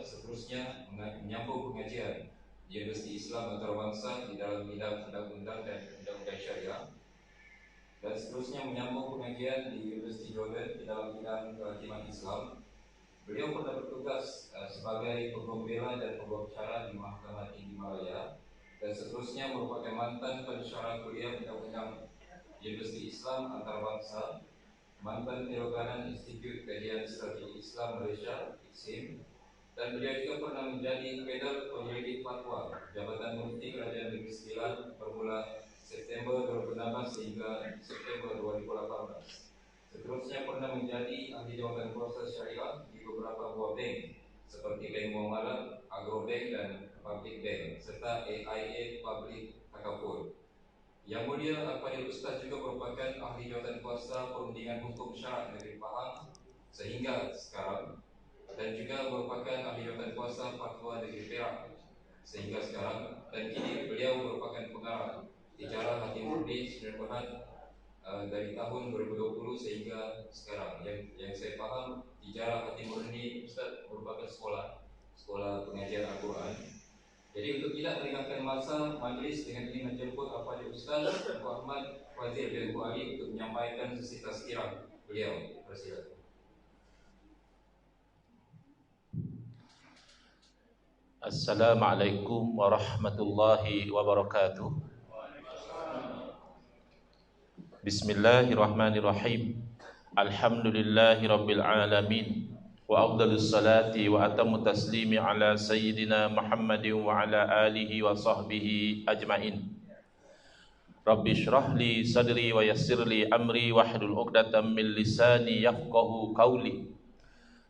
seterusnya menyambung pengajian di Universiti Islam Antarabangsa di dalam bidang undang-undang dan undang-undang syariah, dan seterusnya menyambung pengajian di Universiti Jordan di dalam bidang kehakiman Islam. Beliau pernah bertugas sebagai pembela dan pembicara di Mahkamah Tinggi Malaya, dan seterusnya merupakan mantan pensyarah kuliah undang-undang Universiti Islam Antarabangsa, mantan Terokanan Institut Kajian Strategi Islam Malaysia (IKSIM), dan beliau juga pernah menjadi kader penyelidik fatwa Jabatan Mufti Kerajaan Negeri Sembilan bermula September 2016 hingga September 2018. Seterusnya pernah menjadi ahli jawatan kuasa syariah di beberapa buah bank seperti Bank Muamalat, Agrobank dan Public Bank, serta AIA Public Takaful. Yang Mulia Al-Fadhil Ustaz juga merupakan ahli jawatan kuasa perundingan hukum syarak negeri Pahang sehingga sekarang, dan juga merupakan ahli jawatan kuasa fatwa negeri Perak sehingga sekarang, dan kini beliau merupakan pengarah Ijarah Hati Murni Sdn Bhd dari tahun 2020 sehingga sekarang. Yang saya paham, Ijarah Hati Murni Ustaz merupakan sekolah pengajian Al-Quran. Jadi untuk tidak meringankan masa majlis, dengan ini menjemput Al-Fadhil Ustaz Muhammad Fazil bin Ali untuk menyampaikan sesi tazkirah beliau. Persilakan. Assalamualaikum warahmatullahi wabarakatuh. Bismillahirrahmanirrahim. Alhamdulillahi rabbil alamin. Wa afdalus salati wa atammu taslimi ala sayyidina Muhammadin wa ala alihi wa sahbihi ajma'in. Rabbi shrah li sadri wa yassir li amri wahlul 'uqdatam min lisani yafqahu qawli.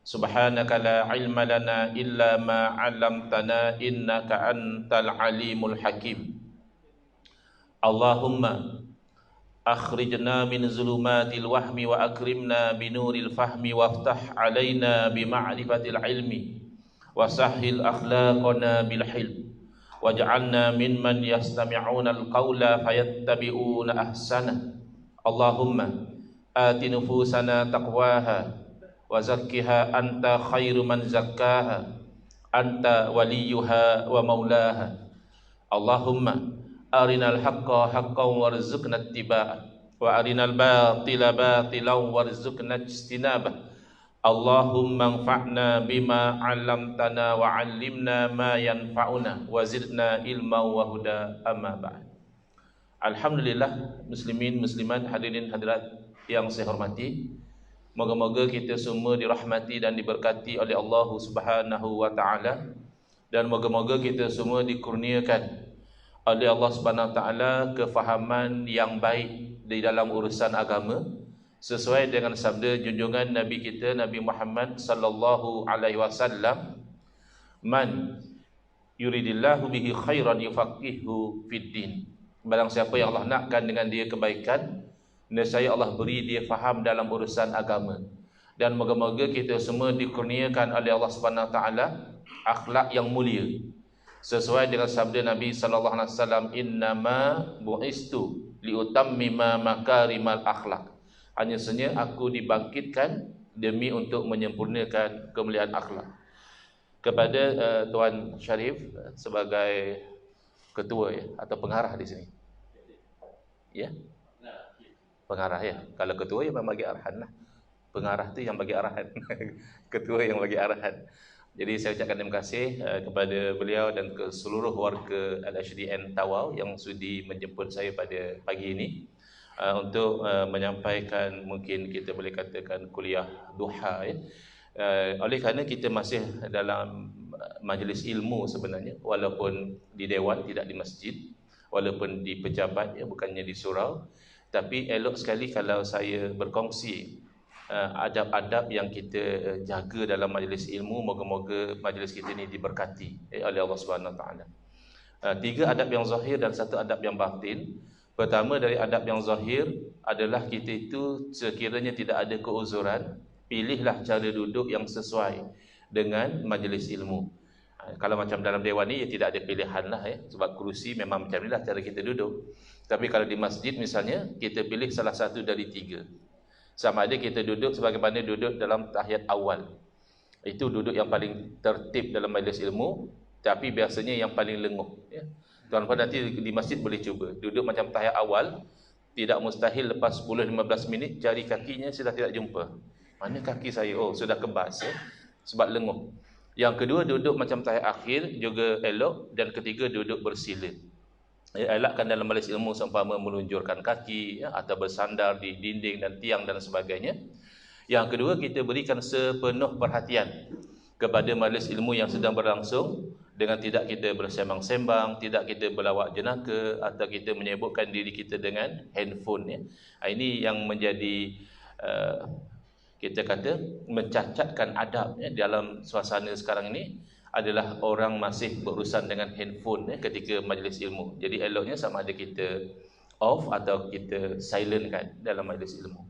Subhanaka la ilma lana illa ma 'allamtana innaka antal alimul hakim. Allahumma akhrijna min zulumatil wahmi wa akrimna binuril fahmi waftah alaina bima'rifatil ilmi wa sahhil akhlaqana bil hilm waj'alna mimman yastami'una al-qawla fayattabi'una ahsana. Allahumma ati nufusana taqwaha wa zakkiha anta khairu man zakkaha anta waliyuha wa maulaha. Allahumma arinal haqqa haqqan warzuqna ittiba'ah wa arinal batila batilan warzuqna ijtinabah. Allahumma anfa'na bima 'allamtana wa 'allimna ma yanfa'una wa zidna ilma wa huda. Amma ba'd. Alhamdulillah, muslimin muslimat, hadirin hadirat yang saya hormati, moga-moga kita semua dirahmati dan diberkati oleh Allah Subhanahu wa taala, dan moga-moga kita semua dikurniakan oleh Allah Subhanahu wa taala kefahaman yang baik di dalam urusan agama, sesuai dengan sabda junjungan Nabi kita Nabi Muhammad sallallahu alaihi wasallam, man yuridillahu bihi khairan yufaqihu fid din. Barang siapa yang Allah nakkan dengan dia kebaikan, nescaya Allah beri dia faham dalam urusan agama. Dan moga-moga kita semua dikurniakan oleh Allah Subhanahu wa taala akhlak yang mulia, sesuai dengan sabda Nabi sallallahu alaihi wasallam, innama bu'istu liutammima makarimal akhlak. Hanya saja aku dibangkitkan demi untuk menyempurnakan kemuliaan akhlak. Kepada Tuan Syarif sebagai ketua ya, atau pengarah di sini. Ya? Pengarah ya. Kalau ketua ya memang bagi arahan lah. Pengarah tu yang bagi arahan. Ketua yang bagi arahan. Jadi saya ucapkan terima kasih kepada beliau dan ke seluruh warga Al-HDN Tawau yang sudi menjemput saya pada pagi ini untuk menyampaikan, mungkin kita boleh katakan, kuliah duha ya. Oleh kerana kita masih dalam majlis ilmu sebenarnya, walaupun di dewan, tidak di masjid, walaupun di pejabat ya, bukannya di surau, tapi elok sekali kalau saya berkongsi adab-adab yang kita jaga dalam majlis ilmu. Moga-moga majlis kita ini diberkati oleh Allah Subhanahu Wa Taala. 3 adab yang zahir dan 1 adab yang batin. Pertama dari adab yang zahir adalah kita itu sekiranya tidak ada keuzuran, pilihlah cara duduk yang sesuai dengan majlis ilmu. Kalau macam dalam dewan ni ya tidak ada pilihan lah ya, sebab kerusi memang macam inilah cara kita duduk. Tapi kalau di masjid misalnya, kita pilih salah satu dari 3. Sama ada kita duduk sebagaimana duduk dalam tahiyat awal, Itu duduk yang paling tertib dalam majlis ilmu, tapi biasanya yang paling lenguh, ya. Tuan-tuan nanti di masjid boleh cuba duduk macam tahiyat awal. Tidak mustahil lepas 10-15 minit cari kakinya sudah tidak jumpa. Mana kaki saya? Oh, sudah kebas, ya. Sebab lenguh. Yang kedua, duduk macam tahiyat akhir juga elok. Dan ketiga, duduk bersila. Elakkan dalam majlis ilmu seumpama melunjurkan kaki, ya, atau bersandar di dinding dan tiang dan sebagainya. Yang kedua, kita berikan sepenuh perhatian kepada majlis ilmu yang sedang berlangsung, dengan tidak kita bersembang-sembang, tidak kita berlawak jenaka, atau kita menyibukkan diri kita dengan handphone, ya. Ini yang menjadi kita kata mencacatkan adab, ya, dalam suasana sekarang ini adalah orang masih berurusan dengan handphone, ya, ketika majlis ilmu. Jadi eloknya sama ada kita off atau kita silentkan dalam majlis ilmu.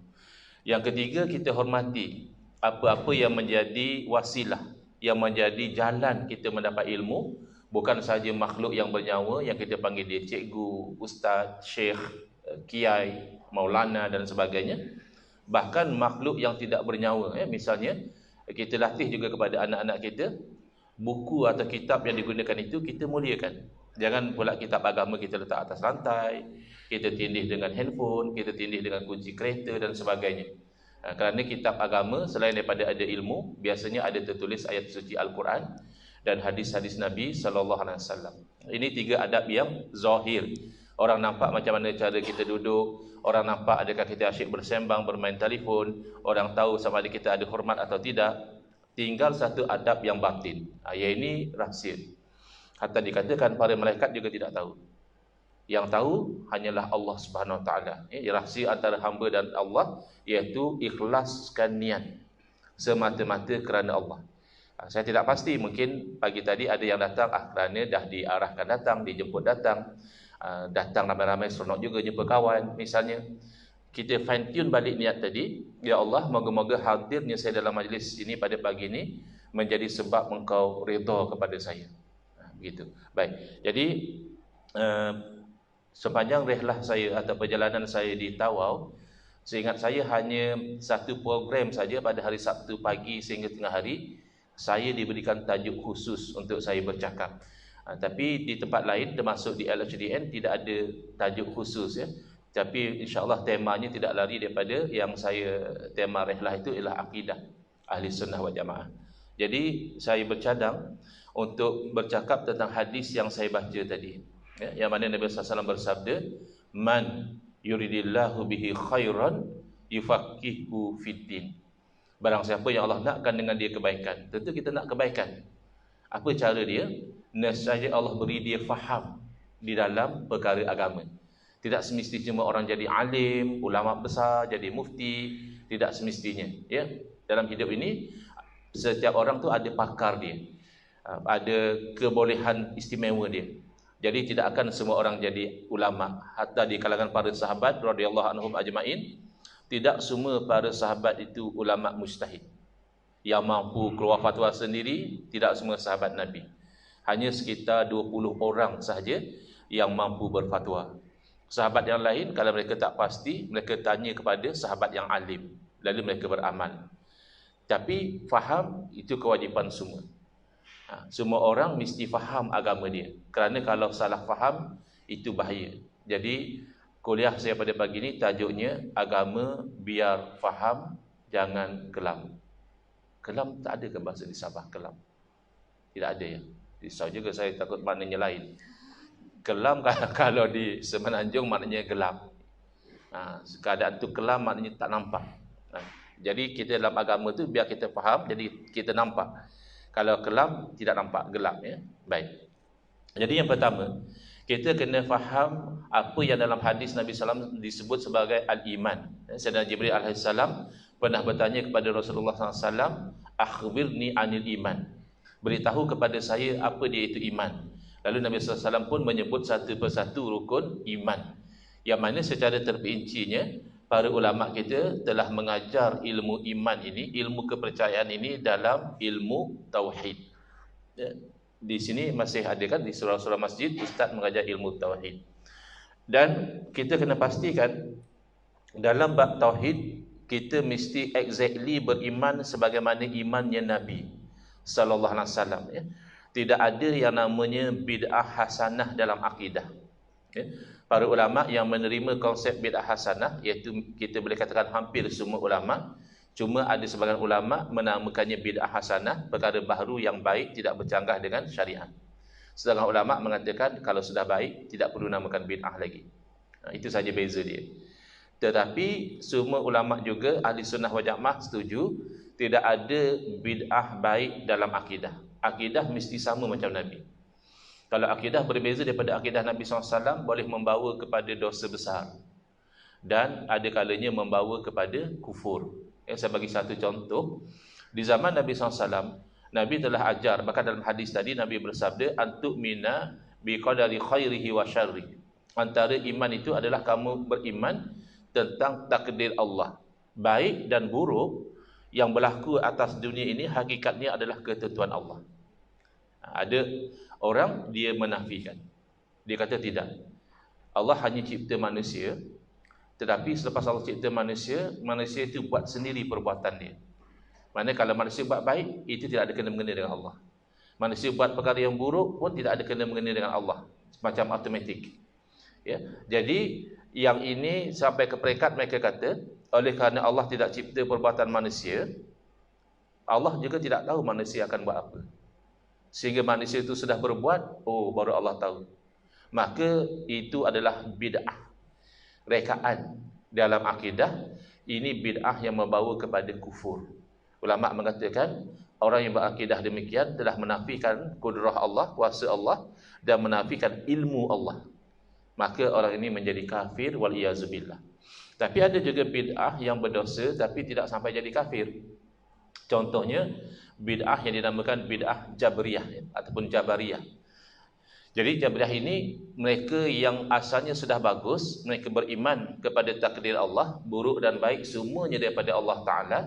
Yang ketiga, kita hormati apa-apa yang menjadi wasilah, yang menjadi jalan kita mendapat ilmu. Bukan sahaja makhluk yang bernyawa yang kita panggil dia cikgu, ustaz, syekh, kiai, maulana dan sebagainya. Bahkan makhluk yang tidak bernyawa, ya. Misalnya kita latih juga kepada anak-anak kita, buku atau kitab yang digunakan itu kita muliakan. Jangan pula kitab agama kita letak atas lantai, kita tindih dengan handphone, kita tindih dengan kunci kereta dan sebagainya. Kerana kitab agama selain daripada ada ilmu, biasanya ada tertulis ayat suci Al-Quran dan hadis-hadis Nabi SAW. Ini 3 adab yang zahir. Orang nampak macam mana cara kita duduk, orang nampak adakah kita asyik bersembang, bermain telefon, orang tahu sama ada kita ada hormat atau tidak. Tinggal satu adab yang batin. Yang ini rahsia. Hatta dikatakan para malaikat juga tidak tahu. Yang tahu hanyalah Allah Subhanahu Wa Taala. Rahsia antara hamba dan Allah, iaitu ikhlaskan niat semata-mata kerana Allah. Saya tidak pasti, mungkin pagi tadi ada yang datang kerana dah diarahkan datang, dijemput datang, datang ramai-ramai seronok juga jumpa kawan misalnya. Kita fine tune balik niat tadi. Ya Allah, moga-moga hadirnya saya dalam majlis ini pada pagi ini menjadi sebab Engkau redha kepada saya. Begitu. Baik. Jadi sepanjang rihlah saya atau perjalanan saya di Tawau, seingat saya hanya satu program saja pada hari Sabtu pagi sehingga tengah hari saya diberikan tajuk khusus untuk saya bercakap. Tapi di tempat lain termasuk di LHDN tidak ada tajuk khusus, ya. Tapi insya-Allah temanya tidak lari daripada yang saya tema rihlah itu ialah akidah Ahli Sunnah wal Jamaah. Jadi saya bercadang untuk bercakap tentang hadis yang saya baca tadi, ya, yang mana Nabi SAW bersabda, man yuridillahu bihi khairan yufaqihu fiddin. Barang siapa yang Allah nakkan dengan dia kebaikan, tentu kita nak kebaikan. Apa cara dia? Nescaya Allah beri dia faham di dalam perkara agama. Tidak semestinya cuma orang jadi alim, ulama besar, jadi mufti, tidak semestinya, ya. Dalam hidup ini setiap orang tu ada pakar dia, ada kebolehan istimewa dia. Jadi tidak akan semua orang jadi ulama. Hatta di kalangan para sahabat radhiyallahu anhum ajmain, tidak semua para sahabat itu ulama mujtahid yang mampu keluar fatwa sendiri. Tidak semua sahabat Nabi. Hanya sekitar 20 orang sahaja yang mampu berfatwa. Sahabat yang lain, kalau mereka tak pasti, mereka tanya kepada sahabat yang alim, lalu mereka beramal. Tapi faham itu kewajipan semua. Semua orang mesti faham agama dia. Kerana kalau salah faham, itu bahaya. Jadi kuliah saya pada pagi ini tajuknya agama biar faham, jangan kelam. Kelam tak ada ke bahasa di Sabah? Kelam tidak ada, ya. Risau juga saya, takut maknanya lain. Kelam kalau di Semenanjung maknanya gelap. Keadaan tu kelam maknanya tak nampak. Jadi kita dalam agama tu biar kita faham, jadi kita nampak. Kalau kelam tidak nampak, gelap, ya. Baik. Jadi yang pertama, kita kena faham apa yang dalam hadis Nabi SAW disebut sebagai al-iman. Sayyidina Jibril AS pernah bertanya kepada Rasulullah SAW, akhbirni anil iman. Beritahu kepada saya apa dia itu iman. Lalu Nabi SAW pun menyebut satu persatu rukun iman, yang mana secara terperincinya para ulama kita telah mengajar ilmu iman ini, ilmu kepercayaan ini dalam ilmu tauhid. Di sini masih ada kan di surau-surau masjid ustaz mengajar ilmu tauhid. Dan kita kena pastikan dalam bab tauhid kita mesti exactly beriman sebagaimana imannya Nabi. sallallahu alaihi wasallam, ya. Tidak ada yang namanya bid'ah hasanah dalam akidah, ya. Para ulama yang menerima konsep bid'ah hasanah, iaitu kita boleh katakan hampir semua ulama, cuma ada sebahagian ulama menamakannya bid'ah hasanah, perkara baru yang baik tidak bercanggah dengan syariat. Sedangkan ulama mengatakan kalau sudah baik tidak perlu namakan bid'ah lagi. Itu saja beza dia. Tetapi semua ulama juga ahli sunnah wal jamaah setuju tidak ada bid'ah baik dalam akidah. Akidah mesti sama macam Nabi. Kalau akidah berbeza daripada akidah Nabi SAW, boleh membawa kepada dosa besar dan ada kalanya membawa kepada kufur. Saya bagi satu contoh. Di zaman Nabi SAW, Nabi telah ajar, bahkan dalam hadis tadi Nabi bersabda, antu'mina biqadari khairihi wa syarri. Antara iman itu adalah kamu beriman tentang takdir Allah, baik dan buruk yang berlaku atas dunia ini hakikatnya adalah ketentuan Allah. Ada orang dia menafikan, dia kata tidak, Allah hanya cipta manusia, tetapi selepas Allah cipta manusia, manusia itu buat sendiri perbuatan dia. Mana kalau manusia buat baik, itu tidak ada kena-mengena dengan Allah. Manusia buat perkara yang buruk pun tidak ada kena-mengena dengan Allah, macam automatik, ya. Jadi yang ini sampai ke peringkat mereka kata, oleh kerana Allah tidak cipta perbuatan manusia, Allah juga tidak tahu manusia akan buat apa. Sehingga manusia itu sudah berbuat, oh baru Allah tahu. Maka itu adalah bid'ah, rekaan dalam akidah. Ini bid'ah yang membawa kepada kufur. Ulama mengatakan orang yang berakidah demikian telah menafikan kudrah Allah, kuasa Allah, dan menafikan ilmu Allah. Maka orang ini menjadi kafir wal-iyazubillah. Tapi ada juga bid'ah yang berdosa tapi tidak sampai jadi kafir. Contohnya bid'ah yang dinamakan bid'ah Jabriyah ataupun Jabariyah. Jadi Jabriyah ini mereka yang asalnya sudah bagus, mereka beriman kepada takdir Allah, buruk dan baik semuanya daripada Allah Ta'ala.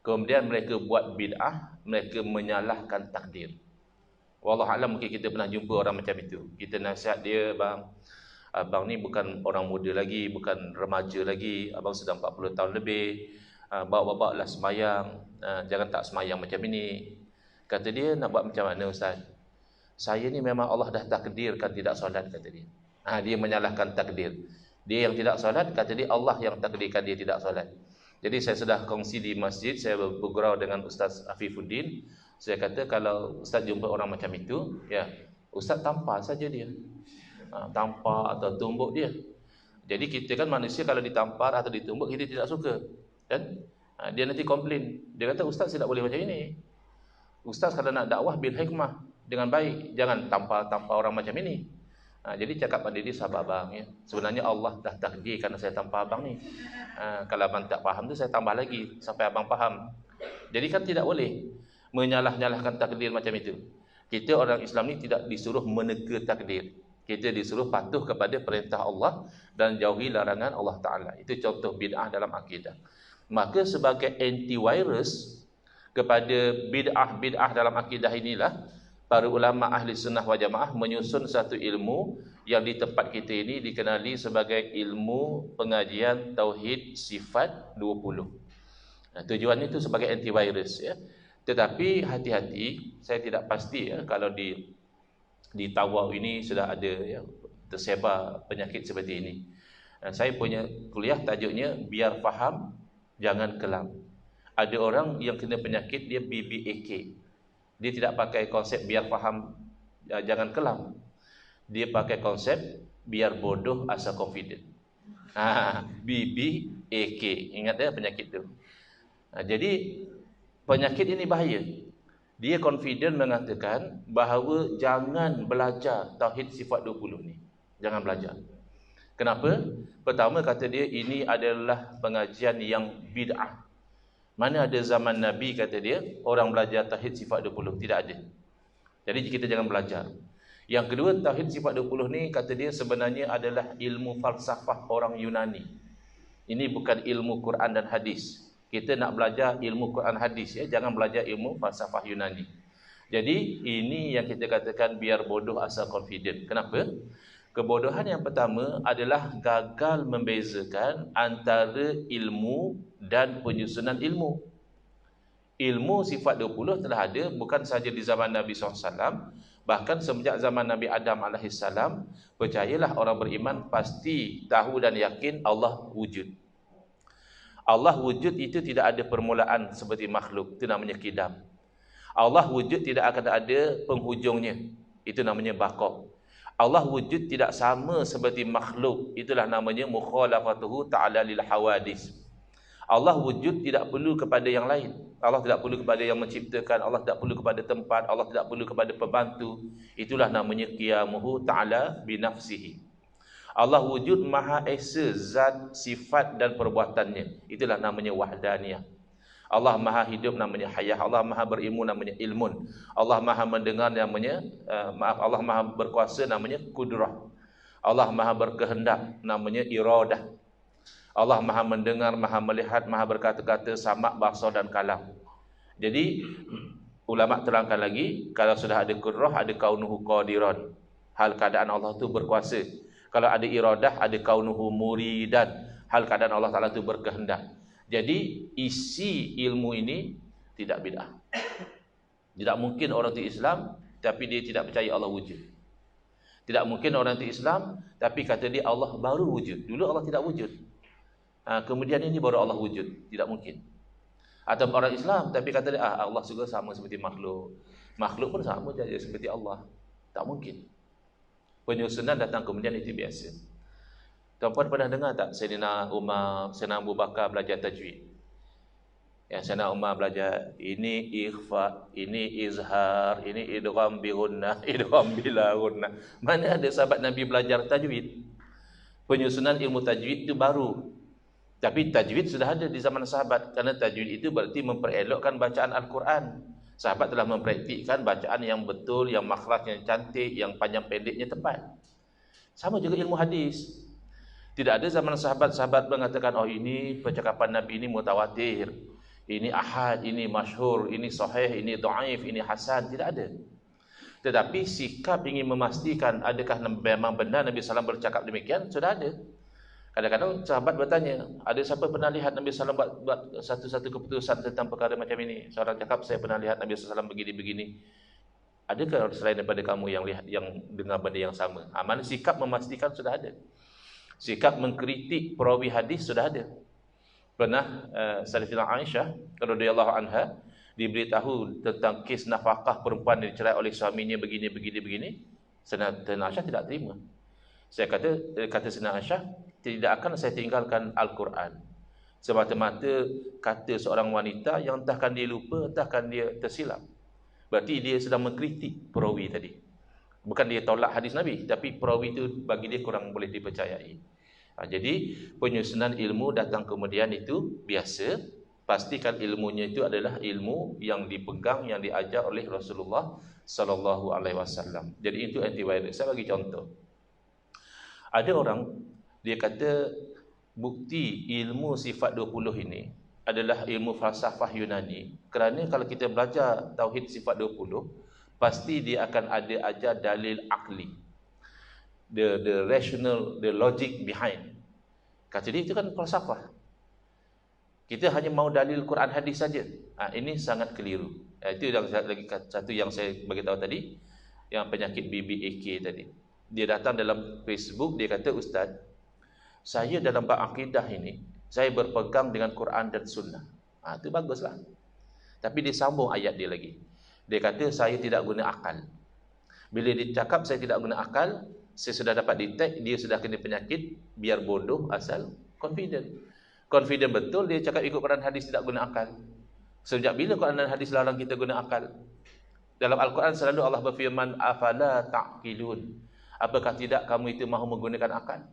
Kemudian mereka buat bid'ah, mereka menyalahkan takdir. Wallahualam, mungkin kita pernah jumpa orang macam itu. Kita nasihat dia, abang ni bukan orang muda lagi, bukan remaja lagi, abang sudah 40 tahun lebih, bawa-bawa lah semayang, jangan tak semayang macam ini. Kata dia, nak buat macam mana Ustaz? Saya ni memang Allah dah takdirkan tidak solat, kata dia. Dia menyalahkan takdir. Dia yang tidak solat, kata dia Allah yang takdirkan dia tidak solat. Jadi saya sudah kongsi di masjid, saya bergurau dengan Ustaz Afifuddin. Saya kata kalau Ustaz jumpa orang macam itu, ya Ustaz tampar saja dia, tampar atau tumbuk dia. Jadi kita kan manusia, kalau ditampar atau ditumbuk kita tidak suka, kan? Dia nanti komplain. Dia kata Ustaz tidak boleh macam ini. Ustaz kalau nak dakwah bil hikmah, dengan baik, jangan tampar orang macam ini. Jadi cakap pada dia, sabar abang, ya. Sebenarnya Allah dah takdirkan saya tampar abang ni. Kalau abang tak faham tu saya tambah lagi sampai abang faham. Jadi kan tidak boleh menyalah-nyalahkan takdir macam itu. Kita orang Islam ni tidak disuruh meneka takdir. Kita disuruh patuh kepada perintah Allah dan jauhi larangan Allah Ta'ala. Itu contoh bid'ah dalam akidah. Maka sebagai antivirus kepada bid'ah dalam akidah inilah, para ulama ahli sunnah wal jamaah menyusun satu ilmu yang di tempat kita ini dikenali sebagai ilmu pengajian tauhid sifat 20. Tujuannya itu sebagai antivirus, ya. Tetapi hati-hati, saya tidak pasti, ya, kalau di Tawau ini sudah ada, ya, tersebar penyakit seperti ini. Saya punya kuliah tajuknya biar faham jangan kelam. Ada orang yang kena penyakit dia BBAK. Dia tidak pakai konsep biar faham jangan kelam. Dia pakai konsep biar bodoh asal confident. BBAK. Ingat ya penyakit itu. Jadi penyakit ini bahaya. Dia confident mengatakan bahawa jangan belajar tauhid sifat 20 ni. Jangan belajar. Kenapa? Pertama, kata dia ini adalah pengajian yang bid'ah. Mana ada zaman Nabi, kata dia, orang belajar tauhid sifat 20. Tidak ada. Jadi kita jangan belajar. Yang kedua, tauhid sifat 20 ni, kata dia, sebenarnya adalah ilmu falsafah orang Yunani. Ini bukan ilmu Quran dan hadis. Kita nak belajar ilmu Quran hadis, ya, jangan belajar ilmu falsafah Yunani. Jadi ini yang kita katakan biar bodoh asal confident. Kenapa? Kebodohan yang pertama adalah gagal membezakan antara ilmu dan penyusunan ilmu. Ilmu sifat 20 telah ada bukan sahaja di zaman Nabi SAW, bahkan semenjak zaman Nabi Adam AS. Percayalah orang beriman pasti tahu dan yakin Allah wujud. Allah wujud itu tidak ada permulaan seperti makhluk, itu namanya qidam. Allah wujud tidak akan ada penghujungnya, itu namanya baqa. Allah wujud tidak sama seperti makhluk, itulah namanya mukhalafatuhu ta'ala lil hawadis. Allah wujud tidak perlu kepada yang lain. Allah tidak perlu kepada yang menciptakan, Allah tidak perlu kepada tempat, Allah tidak perlu kepada pembantu. Itulah namanya qiyamuhu ta'ala binafsihi. Allah wujud maha esa zat, sifat dan perbuatannya. Itulah namanya wahdaniyah. Allah maha hidup namanya hayah. Allah maha berilmu namanya ilmun. Allah maha mendengar namanya Allah maha berkuasa namanya kudrah. Allah maha berkehendak namanya iradah. Allah maha mendengar, maha melihat, maha berkata-kata, samak, basar dan kalam. Jadi ulama terangkan lagi, kalau sudah ada kudrah, ada kaunuhu qadiran. Hal keadaan Allah itu berkuasa. Kalau ada iradah, ada kaunuhu muridan. Hal keadaan Allah Ta'ala itu berkehendak. Jadi isi ilmu ini tidak bid'ah. Tidak mungkin orang itu Islam tapi dia tidak percaya Allah wujud. Tidak mungkin orang itu Islam tapi kata dia Allah baru wujud. Dulu Allah tidak wujud. Kemudian ini baru Allah wujud. Tidak mungkin. Atau orang Islam tapi kata dia Allah juga sama seperti makhluk. Makhluk pun sama saja seperti Allah. Tak mungkin. Penyusunan datang kemudian itu biasa. Tuan-puan pernah dengar tak Sayyidina Umar, Sayyidina Abu Bakar belajar tajwid? Yang Sayyidina Umar belajar ini ikhfa, ini izhar, ini idgham bi gunnah, idgham bila gunnah. Mana ada sahabat Nabi belajar tajwid? Penyusunan ilmu tajwid itu baru. Tapi tajwid sudah ada di zaman sahabat. Kerana tajwid itu berarti memperelokkan bacaan Al-Quran. Sahabat telah mempraktikkan bacaan yang betul, yang makhrajnya cantik, yang panjang pendeknya tepat. Sama juga ilmu hadis. Tidak ada zaman sahabat-sahabat mengatakan, oh ini percakapan Nabi ini mutawatir, ini ahad, ini masyhur, ini sahih, ini dhaif, ini hasan. Tidak ada. Tetapi sikap ingin memastikan adakah memang benar Nabi SAW bercakap demikian, sudah ada. Kadang-kadang sahabat bertanya, ada siapa pernah lihat Nabi SAW buat satu-satu keputusan tentang perkara macam ini? Seorang cakap, saya pernah lihat Nabi SAW begini-begini. Adakah selain daripada kamu yang lihat, yang dengar benda yang sama? Mana sikap memastikan sudah ada. Sikap mengkritik perawi hadis sudah ada. Pernah Sayyidatina Aisyah radhiyallahu anha diberitahu tentang kes nafkah perempuan yang dicerai oleh suaminya begini. Sayyidatina Aisyah tidak terima. Kata Sayyidatina Aisyah, tidak akan saya tinggalkan Al-Quran semata-mata kata seorang wanita yang entahkan dia lupa, entahkan dia tersilap. Berarti dia sedang mengkritik perawi tadi. Bukan dia tolak hadis Nabi, tapi perawi itu bagi dia kurang boleh dipercayai. Jadi penyusunan ilmu datang kemudian itu biasa. Pastikan ilmunya itu adalah ilmu yang dipegang, yang diajar oleh Rasulullah Sallallahu Alaihi Wasallam. Jadi itu antivirus. Saya bagi contoh. Ada orang dia kata bukti ilmu sifat 20 ini adalah ilmu falsafah Yunani. Kerana kalau kita belajar tauhid sifat 20, pasti dia akan ada ajar dalil akli, the rational, the logic behind. Kata dia itu kan falsafah. Kita hanya mau dalil Quran hadis saja. Ini sangat keliru. Itu yang lagi satu yang saya bagi tahu tadi, yang penyakit BBAK tadi. Dia datang dalam Facebook, dia kata, Ustaz, saya dalam bab akidah ini, saya berpegang dengan Quran dan Sunnah. Itu baguslah. Tapi dia sambung ayat dia lagi. Dia kata, saya tidak guna akal. Bila dia cakap saya tidak guna akal, saya sudah dapat detect dia sudah kena penyakit, biar bodoh asal confident. Confident betul dia cakap ikut Quran hadis tidak guna akal. Sejak bila Quran dan hadis larang kita guna akal? Dalam Al-Quran selalu Allah berfirman, afala ta'qilun. Apakah tidak kamu itu mahu menggunakan akal?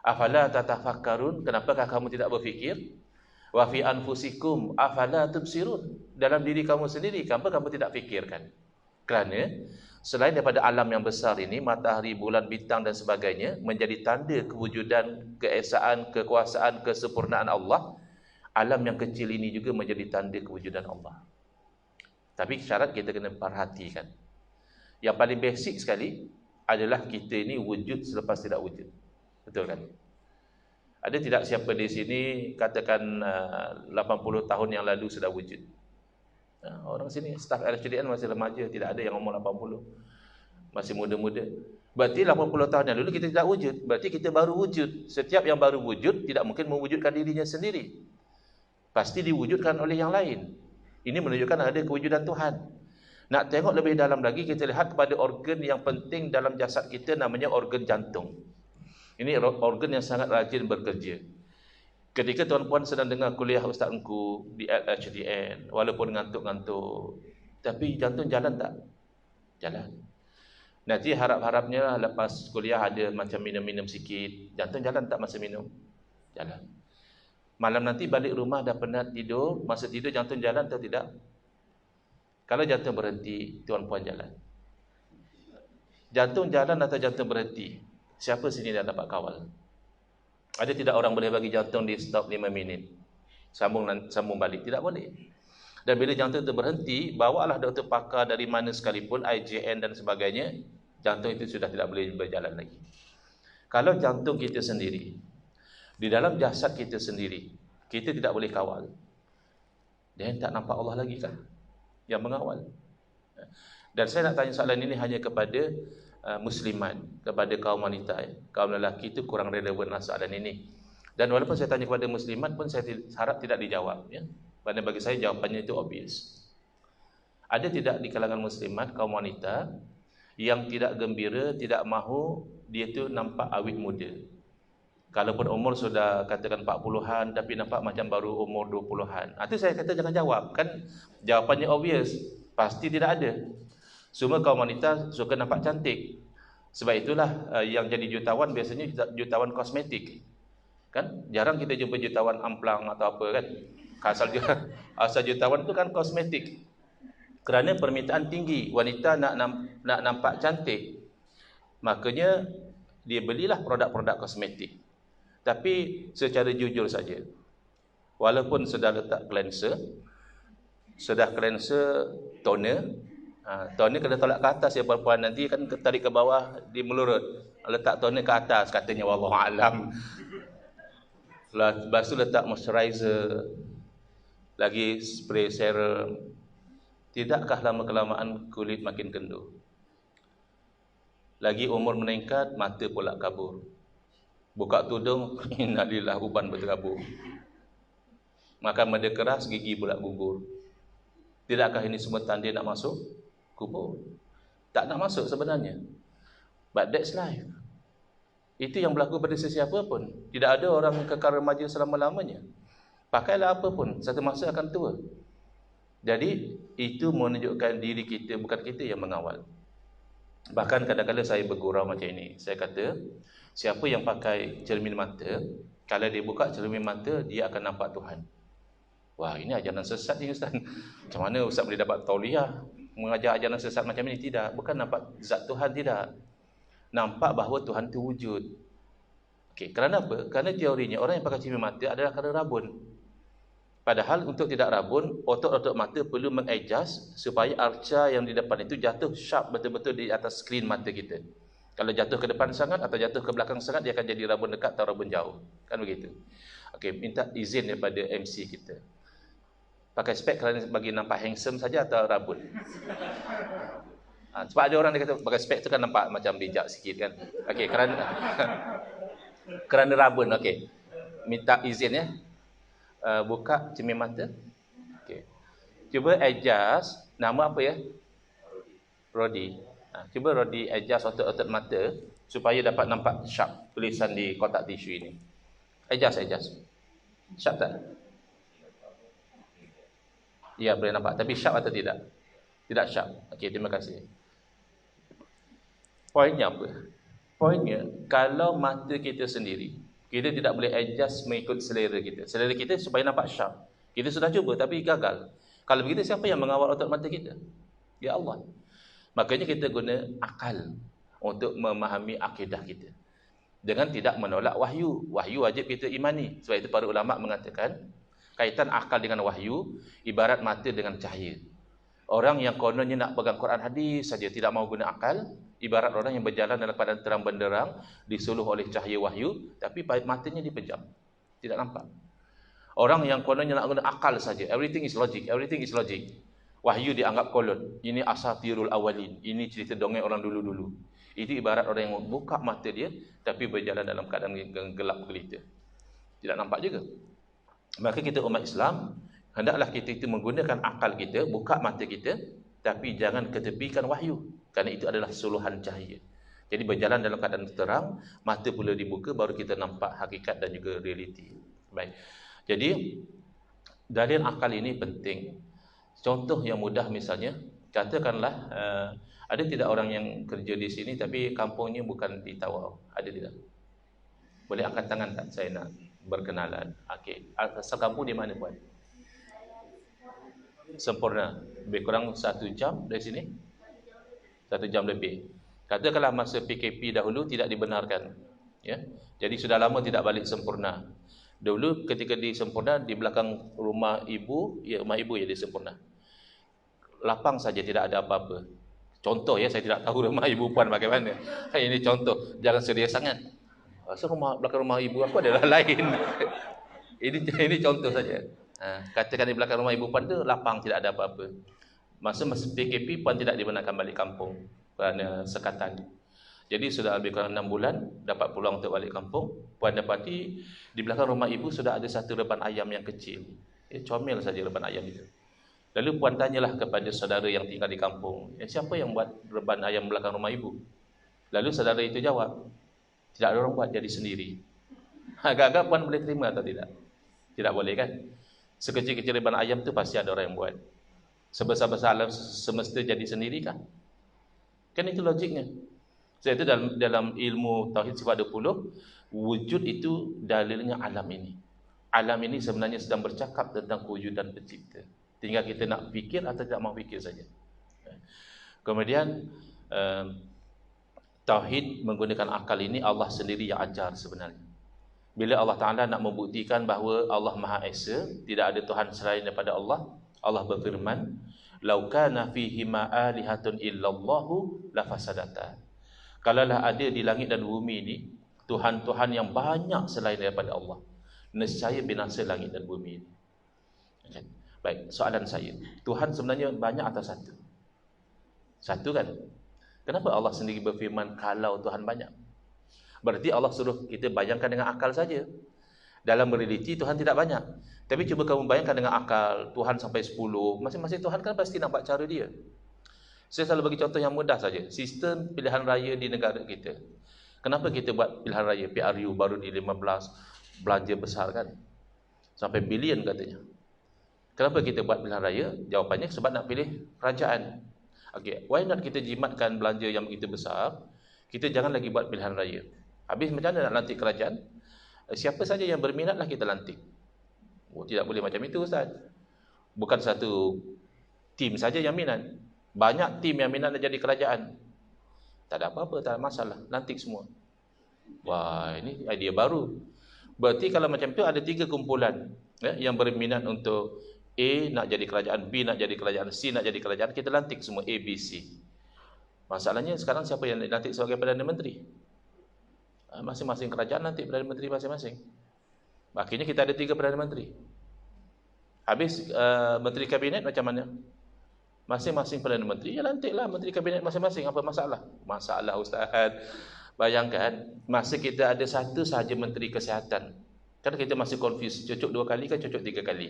Afala tatafakkarun, kenapakah kamu tidak berfikir? Wa fi anfusikum afala tubsirun, dalam diri kamu sendiri kenapa kamu tidak fikirkan? Kerana selain daripada alam yang besar ini, matahari, bulan, bintang dan sebagainya menjadi tanda kewujudan, keesaan, kekuasaan, kesempurnaan Allah, alam yang kecil ini juga menjadi tanda kewujudan Allah. Tapi syarat kita kena perhatikan. Yang paling basic sekali adalah kita ini wujud selepas tidak wujud. Betul kan? Ada tidak siapa di sini katakan 80 tahun yang lalu sudah wujud? Orang sini staf RSCDN masih remaja, tidak ada yang umur 80. Masih muda-muda. Berarti 80 tahun yang dulu kita tidak wujud. Berarti kita baru wujud. Setiap yang baru wujud tidak mungkin mewujudkan dirinya sendiri. Pasti diwujudkan oleh yang lain. Ini menunjukkan ada kewujudan Tuhan. Nak tengok lebih dalam lagi, kita lihat kepada organ yang penting dalam jasad kita, namanya organ jantung. Ini organ yang sangat rajin bekerja. Ketika tuan-puan sedang dengar kuliah Ustaz Engku di LHDN, walaupun ngantuk-ngantuk, tapi jantung jalan tak? Jalan. Nanti harap-harapnya lepas kuliah ada macam minum-minum sikit, jantung jalan tak masa minum? Jalan. Malam nanti balik rumah dah penat tidur, masa tidur jantung jalan atau tidak? Kalau jantung berhenti, tuan-puan jalan. Jantung jalan atau jantung berhenti? Siapa sini dah dapat kawal? Ada tidak orang boleh bagi jantung di stop 5 minit? Sambung balik. Tidak boleh. Dan bila jantung itu berhenti, bawalah doktor pakar dari mana sekalipun, IJN dan sebagainya, jantung itu sudah tidak boleh berjalan lagi. Kalau jantung kita sendiri, di dalam jasad kita sendiri, kita tidak boleh kawal, dan tak nampak Allah lagi kah yang mengawal? Dan saya nak tanya soalan ini hanya kepada muslimat, kepada kaum wanita. Kaum lelaki itu kurang relevan soalan ini. Dan walaupun saya tanya kepada muslimat pun, saya harap tidak dijawab, ya. Kerana bagi saya jawapannya itu obvious. Ada tidak di kalangan muslimat, kaum wanita, yang tidak gembira, tidak mahu dia itu nampak awet muda? Kalaupun umur sudah katakan 40-an, tapi nampak macam baru umur 20-an. Itu saya kata jangan jawab. Kan jawapannya obvious. Pasti tidak ada. Semua kaum wanita suka nampak cantik. Sebab itulah yang jadi jutawan biasanya jutawan kosmetik. Kan jarang kita jumpa jutawan amplang atau apa kan. Asal jutawan itu kan kosmetik. Kerana permintaan tinggi, wanita nak nampak cantik, makanya dia belilah produk-produk kosmetik. Tapi secara jujur saja, walaupun sudah letak cleanser, toner, toner kena tolak ke atas ya perempuan, nanti kan tarik ke bawah di melurut. Letak toner ke atas katanya, wallahu alam. Lepas tu letak moisturizer, lagi spray serum. Tidakkah lama-kelamaan kulit makin kendur? Lagi umur meningkat, mata pula kabur. Buka tudung, innalillah, uban berterabur. Makan mada keras, gigi pula gugur. Tidakkah ini semua tanda nak masuk kubur? Tak nak masuk sebenarnya. But that's life. Itu yang berlaku pada sesiapa pun. Tidak ada orang kekal remaja selama-lamanya. Pakailah apa pun, satu masa akan tua. Jadi itu menunjukkan diri kita, bukan kita yang mengawal. Bahkan kadang-kadang saya bergurau macam ini. Saya kata, siapa yang pakai cermin mata, kalau dia buka cermin mata, dia akan nampak Tuhan. Wah, ini ajaran sesat ni Ustaz. Macam mana Ustaz boleh dapat tauliah mengajar ajaran sesat macam ini? Tidak. Bukan nampak zat Tuhan, tidak. Nampak bahawa Tuhan itu wujud. Okey, kerana apa? Kerana teorinya orang yang pakai cermin mata adalah kerana rabun. Padahal untuk tidak rabun, otot-otot mata perlu mengadjust supaya arca yang di depan itu jatuh sharp betul-betul di atas skrin mata kita. Kalau jatuh ke depan sangat atau jatuh ke belakang sangat, dia akan jadi rabun dekat atau rabun jauh. Kan begitu. Okey, minta izin daripada MC kita. Pakai spek kerana bagi nampak handsome saja atau rabun? Sebab ada orang dia kata pakai spek tu kan nampak macam bijak sikit kan. Okey, kerana rabun. Okey. Minta izin ya. Buka cermin mata. Okey. Cuba adjust nama apa ya? Rodi. Cuba Rodi adjust otot-otot mata supaya dapat nampak sharp tulisan di kotak tisu ini. Adjust. Sharp tak? Ya, boleh nampak. Tapi sharp atau tidak? Tidak sharp. Okey, terima kasih. Poinnya apa? Poinnya, kalau mata kita sendiri, kita tidak boleh adjust mengikut selera kita. Selera kita supaya nampak sharp. Kita sudah cuba tapi gagal. Kalau begitu, siapa yang mengawal otot mata kita? Ya Allah. Makanya kita guna akal untuk memahami akidah kita. Dengan tidak menolak wahyu. Wahyu wajib kita imani. Sebab itu para ulama mengatakan, kaitan akal dengan wahyu, ibarat mata dengan cahaya. Orang yang kononnya nak pegang Quran hadis saja, tidak mahu guna akal, ibarat orang yang berjalan dalam keadaan terang benderang, disuluh oleh cahaya wahyu, tapi matanya dipejam, tidak nampak. Orang yang kononnya nak guna akal saja, everything is logic. Wahyu dianggap kolon. Ini asatirul awalin. Ini cerita dongeng orang dulu-dulu. Itu ibarat orang yang buka mata dia tapi berjalan dalam keadaan gelap gelita. Tidak nampak juga. Maka kita umat Islam, hendaklah kita itu menggunakan akal kita, buka mata kita, tapi jangan ketepikan wahyu. Kerana itu adalah suluhan cahaya. Jadi berjalan dalam keadaan terang, mata pula dibuka, baru kita nampak hakikat dan juga realiti. Baik. Jadi dalil akal ini penting. Contoh yang mudah misalnya, katakanlah ada tidak orang yang kerja di sini tapi kampungnya bukan di Tawau? Ada tidak? Boleh angkat tangan tak? Saya nak berkenalan. Okey. Asal kampung di mana puan? Sempurna. Lebih kurang 1 jam dari sini? 1 jam lebih. Katakanlah masa PKP dahulu tidak dibenarkan. Ya. Jadi sudah lama tidak balik Sempurna. Dulu ketika di Sempurna, di belakang rumah ibu, ya rumah ibu ya di Sempurna. Lapang saja, tidak ada apa-apa. Contoh ya, saya tidak tahu rumah ibu puan bagaimana. Ini contoh, jangan serius sangat. So, belakang rumah ibu aku adalah lain. Ini contoh saja. Katakan di belakang rumah ibu puan tu lapang, tidak ada apa-apa. Masa PKP puan tidak dibenarkan balik kampung kerana sekatan. Jadi sudah lebih kurang 6 bulan dapat peluang untuk balik kampung. Puan dapati di belakang rumah ibu sudah ada satu reban ayam yang kecil. Comel saja reban ayam itu. Lalu puan tanyalah kepada saudara yang tinggal di kampung, siapa yang buat reban ayam belakang rumah ibu? Lalu saudara itu jawab, tidak ada orang buat, jadi sendiri. Agak-agak puan boleh terima atau tidak? Tidak boleh kan? Sekecil-kecil reban ayam tu pasti ada orang yang buat. Sebesar-besar alam semesta jadi sendiri kan? Kan itu logiknya. Sebab itu dalam ilmu Tauhid Sifat 20, wujud itu dalilnya alam ini. Alam ini sebenarnya sedang bercakap tentang kewujudan pencipta. Tinggal kita nak fikir atau tidak mahu fikir saja. Kemudian Tauhid menggunakan akal ini Allah sendiri yang ajar sebenarnya. Bila Allah Ta'ala nak membuktikan bahawa Allah Maha Esa, tidak ada Tuhan selain daripada Allah, Allah berfirman, "Lau kana fihima alihatun illallahu lafasadata." Kalaulah ada di langit dan bumi ini Tuhan-Tuhan yang banyak selain daripada Allah, nescaya binasa langit dan bumi ini. Okay. Baik, soalan saya, Tuhan sebenarnya banyak atau satu? Satu kan? Kenapa Allah sendiri berfirman kalau Tuhan banyak? Berarti Allah suruh kita bayangkan dengan akal saja. Dalam realiti Tuhan tidak banyak. Tapi cuba kamu bayangkan dengan akal, Tuhan sampai 10. Masing-masing Tuhan kan pasti nampak cara dia. Saya selalu bagi contoh yang mudah saja. Sistem pilihan raya di negara kita. Kenapa kita buat pilihan raya? PRU baru di 15, belanja besar kan? Sampai bilion katanya. Kenapa kita buat pilihan raya? Jawapannya sebab nak pilih kerajaan. Okey, why not kita jimatkan belanja yang begitu besar? Kita jangan lagi buat pilihan raya. Habis macam mana nak lantik kerajaan? Siapa saja yang berminatlah kita lantik. Tidak boleh macam itu Ustaz. Bukan satu tim saja yang minat. Banyak tim yang minat nak jadi kerajaan. Tak ada apa-apa, tak ada masalah. Lantik semua. Wah, ini idea baru. Berarti kalau macam itu ada 3 kumpulan yang berminat untuk A nak jadi kerajaan, B nak jadi kerajaan, C nak jadi kerajaan, kita lantik semua A, B, C. Masalahnya sekarang siapa yang dilantik sebagai Perdana Menteri? Masing-masing kerajaan lantik Perdana Menteri masing-masing. Akhirnya kita ada 3 Perdana Menteri. Habis Menteri Kabinet macam mana? Masing-masing Perdana Menteri, ya lantiklah Menteri Kabinet masing-masing. Apa masalah? Masalah Ustaz. Bayangkan, masa kita ada satu sahaja Menteri Kesihatan. Kan kita masih confuse, cocok 2 kali kan cocok 3 kali.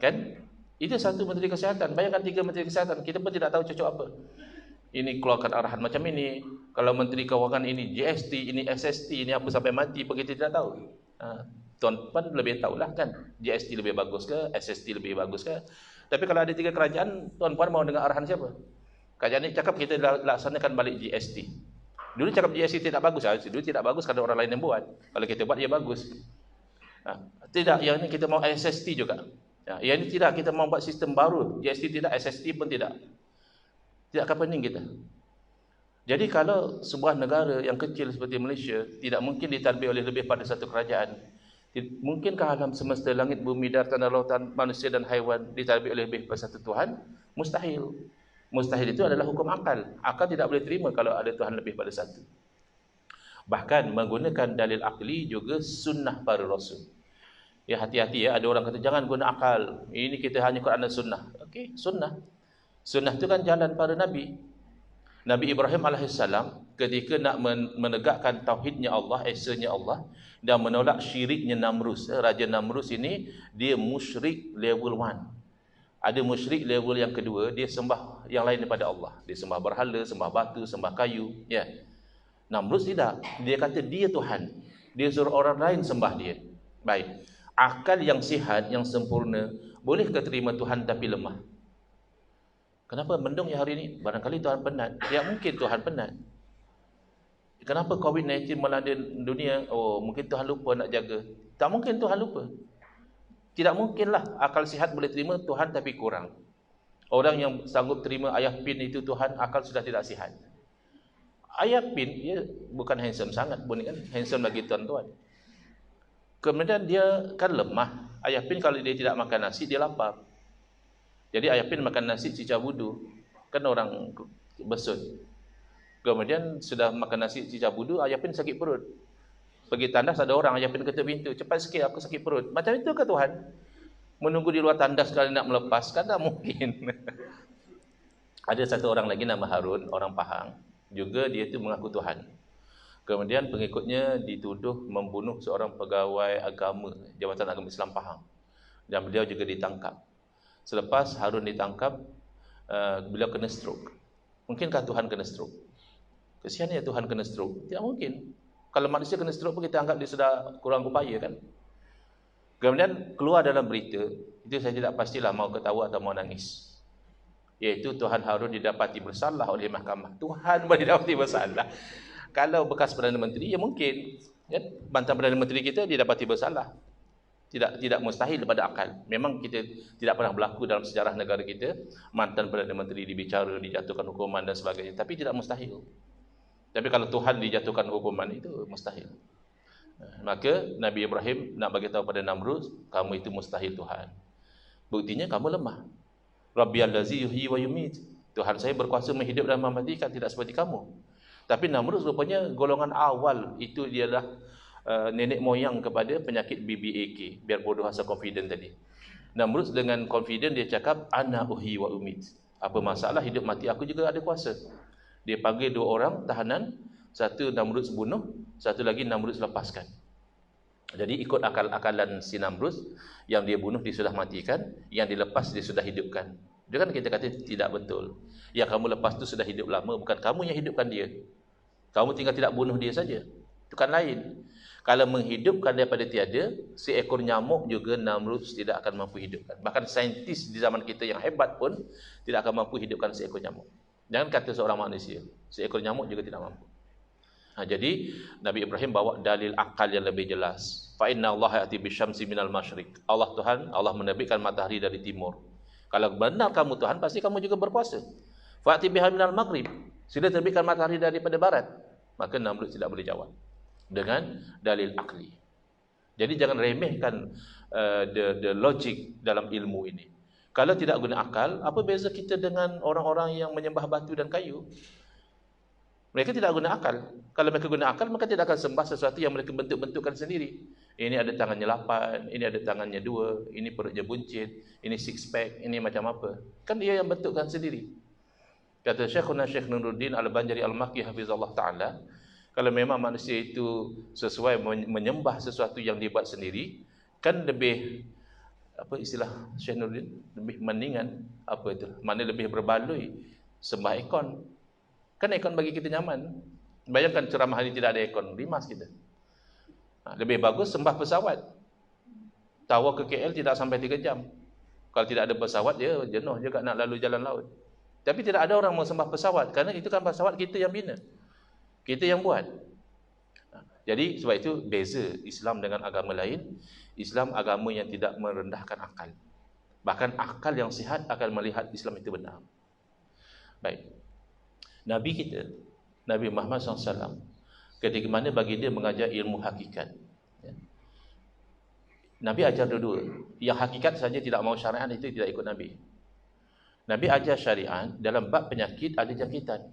Kan? Itu satu Menteri Kesihatan. Bayangkan 3 Menteri Kesihatan, kita pun tidak tahu cocok apa. Ini keluarkan arahan macam ini. Kalau Menteri Kewangan ini GST, ini SST, ini apa sampai mati pun kita tidak tahu. Tuan-tuan lebih tahulah kan, GST lebih bagus ke, SST lebih bagus ke. Tapi kalau ada 3 kerajaan, tuan-puan mau dengar arahan siapa? Kerajaan ini cakap kita laksanakan balik GST. Dulu cakap GST tidak bagus, dulu tidak bagus kalau orang lain yang buat. Kalau kita buat, ia bagus. Tidak, yang ini kita mau SST juga. Yang ini tidak, kita mau buat sistem baru. GST tidak, SST pun tidak. Tidak pening kita. Jadi kalau sebuah negara yang kecil seperti Malaysia tidak mungkin ditadbir oleh lebih pada satu kerajaan, mungkinkah alam semesta, langit, bumi, darat, tanah, lautan, manusia dan haiwan ditadbir oleh lebih pada satu Tuhan? Mustahil. Mustahil itu adalah hukum akal. Akal tidak boleh terima kalau ada Tuhan lebih pada satu. Bahkan menggunakan dalil akli juga sunnah para rasul. Ya, hati-hati ya, ada orang kata jangan guna akal. Ini kita hanya Quran dan sunnah. Okey, sunnah. Sunnah itu kan jalan para Nabi. Nabi Ibrahim alaihissalam ketika nak menegakkan tauhidnya Allah, esanya Allah, dan menolak syiriknya Namrus. Raja Namrus ini dia musyrik level 1. Ada musyrik level yang kedua, dia sembah yang lain daripada Allah. Dia sembah berhala, sembah batu, sembah kayu, ya. Namrus tidak. Dia kata dia Tuhan. Dia suruh orang lain sembah dia. Baik. Akal yang sihat, yang sempurna, bolehkah terima Tuhan tapi lemah? Kenapa mendung ya hari ini? Barangkali Tuhan penat. Ya mungkin Tuhan penat. Kenapa COVID-19 melanda dunia? Oh, mungkin Tuhan lupa nak jaga. Tak mungkin Tuhan lupa. Tidak mungkinlah akal sihat boleh terima Tuhan tapi kurang. Orang yang sanggup terima ayah pin itu Tuhan, akal sudah tidak sihat. Ayah pin, dia bukan handsome sangat pun kan. Handsome lagi tuan-tuan. Kemudian dia kan lemah. Ayah pin kalau dia tidak makan nasi, dia lapar. Jadi ayah pin makan nasi cicak budu. Kan orang besut. Kemudian sudah makan nasi cicak budu, ayah pin sakit perut. Pergi tandas ada orang, ayah pin ketuk pintu, cepat sikit aku sakit perut. Macam itu ke Tuhan? Menunggu di luar tandas sekali nak melepas, kan tak mungkin. Ada satu orang lagi nama Harun, orang Pahang. Juga dia itu mengaku Tuhan. Kemudian pengikutnya dituduh membunuh seorang pegawai agama, Jabatan Agama Islam Pahang. Dan beliau juga ditangkap. Selepas Harun ditangkap, beliau kena stroke. Mungkinkah Tuhan kena stroke? Kesian ya Tuhan kena stroke? Tidak mungkin. Kalau manusia kena stroke pun kita anggap dia sudah kurang upaya kan. Kemudian keluar dalam berita, itu saya tidak pastilah mau ketawa atau mau nangis. Iaitu Tuhan Harun didapati bersalah oleh mahkamah. Tuhan boleh didapati bersalah. Kalau bekas Perdana Menteri, ya mungkin. Kan? Mantan Perdana Menteri kita didapati bersalah. Tidak mustahil pada akal. Memang kita tidak pernah berlaku dalam sejarah negara kita, mantan Perdana Menteri dibicara, dijatuhkan hukuman dan sebagainya. Tapi tidak mustahil. Tapi kalau Tuhan dijatuhkan hukuman itu mustahil. Maka Nabi Ibrahim nak bagi tahu pada Namrud, kamu itu mustahil Tuhan. Buktinya kamu lemah. Rabbiyal-ladzi yuhyi wa yumit. Tuhan saya berkuasa menghidupkan dan mematikan, tidak seperti kamu. Tapi Namrud rupanya golongan awal itu dialah nenek moyang kepada penyakit BBAK. Biar bodoh asal confident tadi. Namrud dengan confident dia cakap ana uhyi wa umit. Apa masalah hidup mati aku juga ada kuasa. Dia panggil 2 orang tahanan, satu Namrud bunuh, satu lagi Namrud lepaskan. Jadi ikut akal-akalan si Namrud, yang dia bunuh dia sudah matikan, yang dilepas dia sudah hidupkan. Dia kan kita kata tidak betul. Yang kamu lepas tu sudah hidup lama, bukan kamu yang hidupkan dia. Kamu tinggal tidak bunuh dia saja. Itu kan lain. Kalau menghidupkan daripada tiada, seekor nyamuk juga Namrud tidak akan mampu hidupkan. Bahkan saintis di zaman kita yang hebat pun tidak akan mampu hidupkan seekor nyamuk. Jangan kata seorang manusia, seekor nyamuk juga tidak mampu. Jadi Nabi Ibrahim bawa dalil akal yang lebih jelas. Fa inna Allah ya'ti bisyamsi minal masyriq. Allah Tuhan, Allah menerbitkan matahari dari timur. Kalau benar kamu Tuhan, pasti kamu juga berkuasa. Fa'ti biha minal maghrib. Sudah terbitkan matahari daripada barat. Maka Namrud tidak boleh jawab dengan dalil akli. Jadi jangan remehkan the logic dalam ilmu ini. Kalau tidak guna akal, apa beza kita dengan orang-orang yang menyembah batu dan kayu? Mereka tidak guna akal. Kalau mereka guna akal, maka tidak akan sembah sesuatu yang mereka bentuk-bentukkan sendiri. Ini ada tangannya 8, ini ada tangannya 2, ini perutnya buncit, ini six pack, ini macam apa. Kan dia yang bentukkan sendiri. Kata Syekhuna Syekh Nuruddin Al-Banjari Al-Makki Hafizallah Ta'ala, kalau memang manusia itu sesuai menyembah sesuatu yang dibuat sendiri, kan lebih, apa istilah Syekh Nuruddin, lebih mendingan, apa itu, mana lebih berbaloi, sembah ekon. Kan ekon bagi kita nyaman. Bayangkan ceramah hari tidak ada ekon, rimas kita. Lebih bagus sembah pesawat. Tawa ke KL tidak sampai 3 jam. Kalau tidak ada pesawat, dia jenuh juga nak lalu jalan laut. Tapi tidak ada orang mau sembah pesawat, kerana itu kan pesawat kita yang bina, kita yang buat. Jadi sebab itu beza Islam dengan agama lain. Islam agama yang tidak merendahkan akal. Bahkan akal yang sihat akan melihat Islam itu benar. Baik. Nabi kita, Nabi Muhammad SAW, ketika mana bagi dia mengajar ilmu hakikat. Nabi ajar dua-dua. Yang hakikat saja tidak mau syariat, itu tidak ikut Nabi. Nabi ajar syariat, dalam bab penyakit ada jangkitan.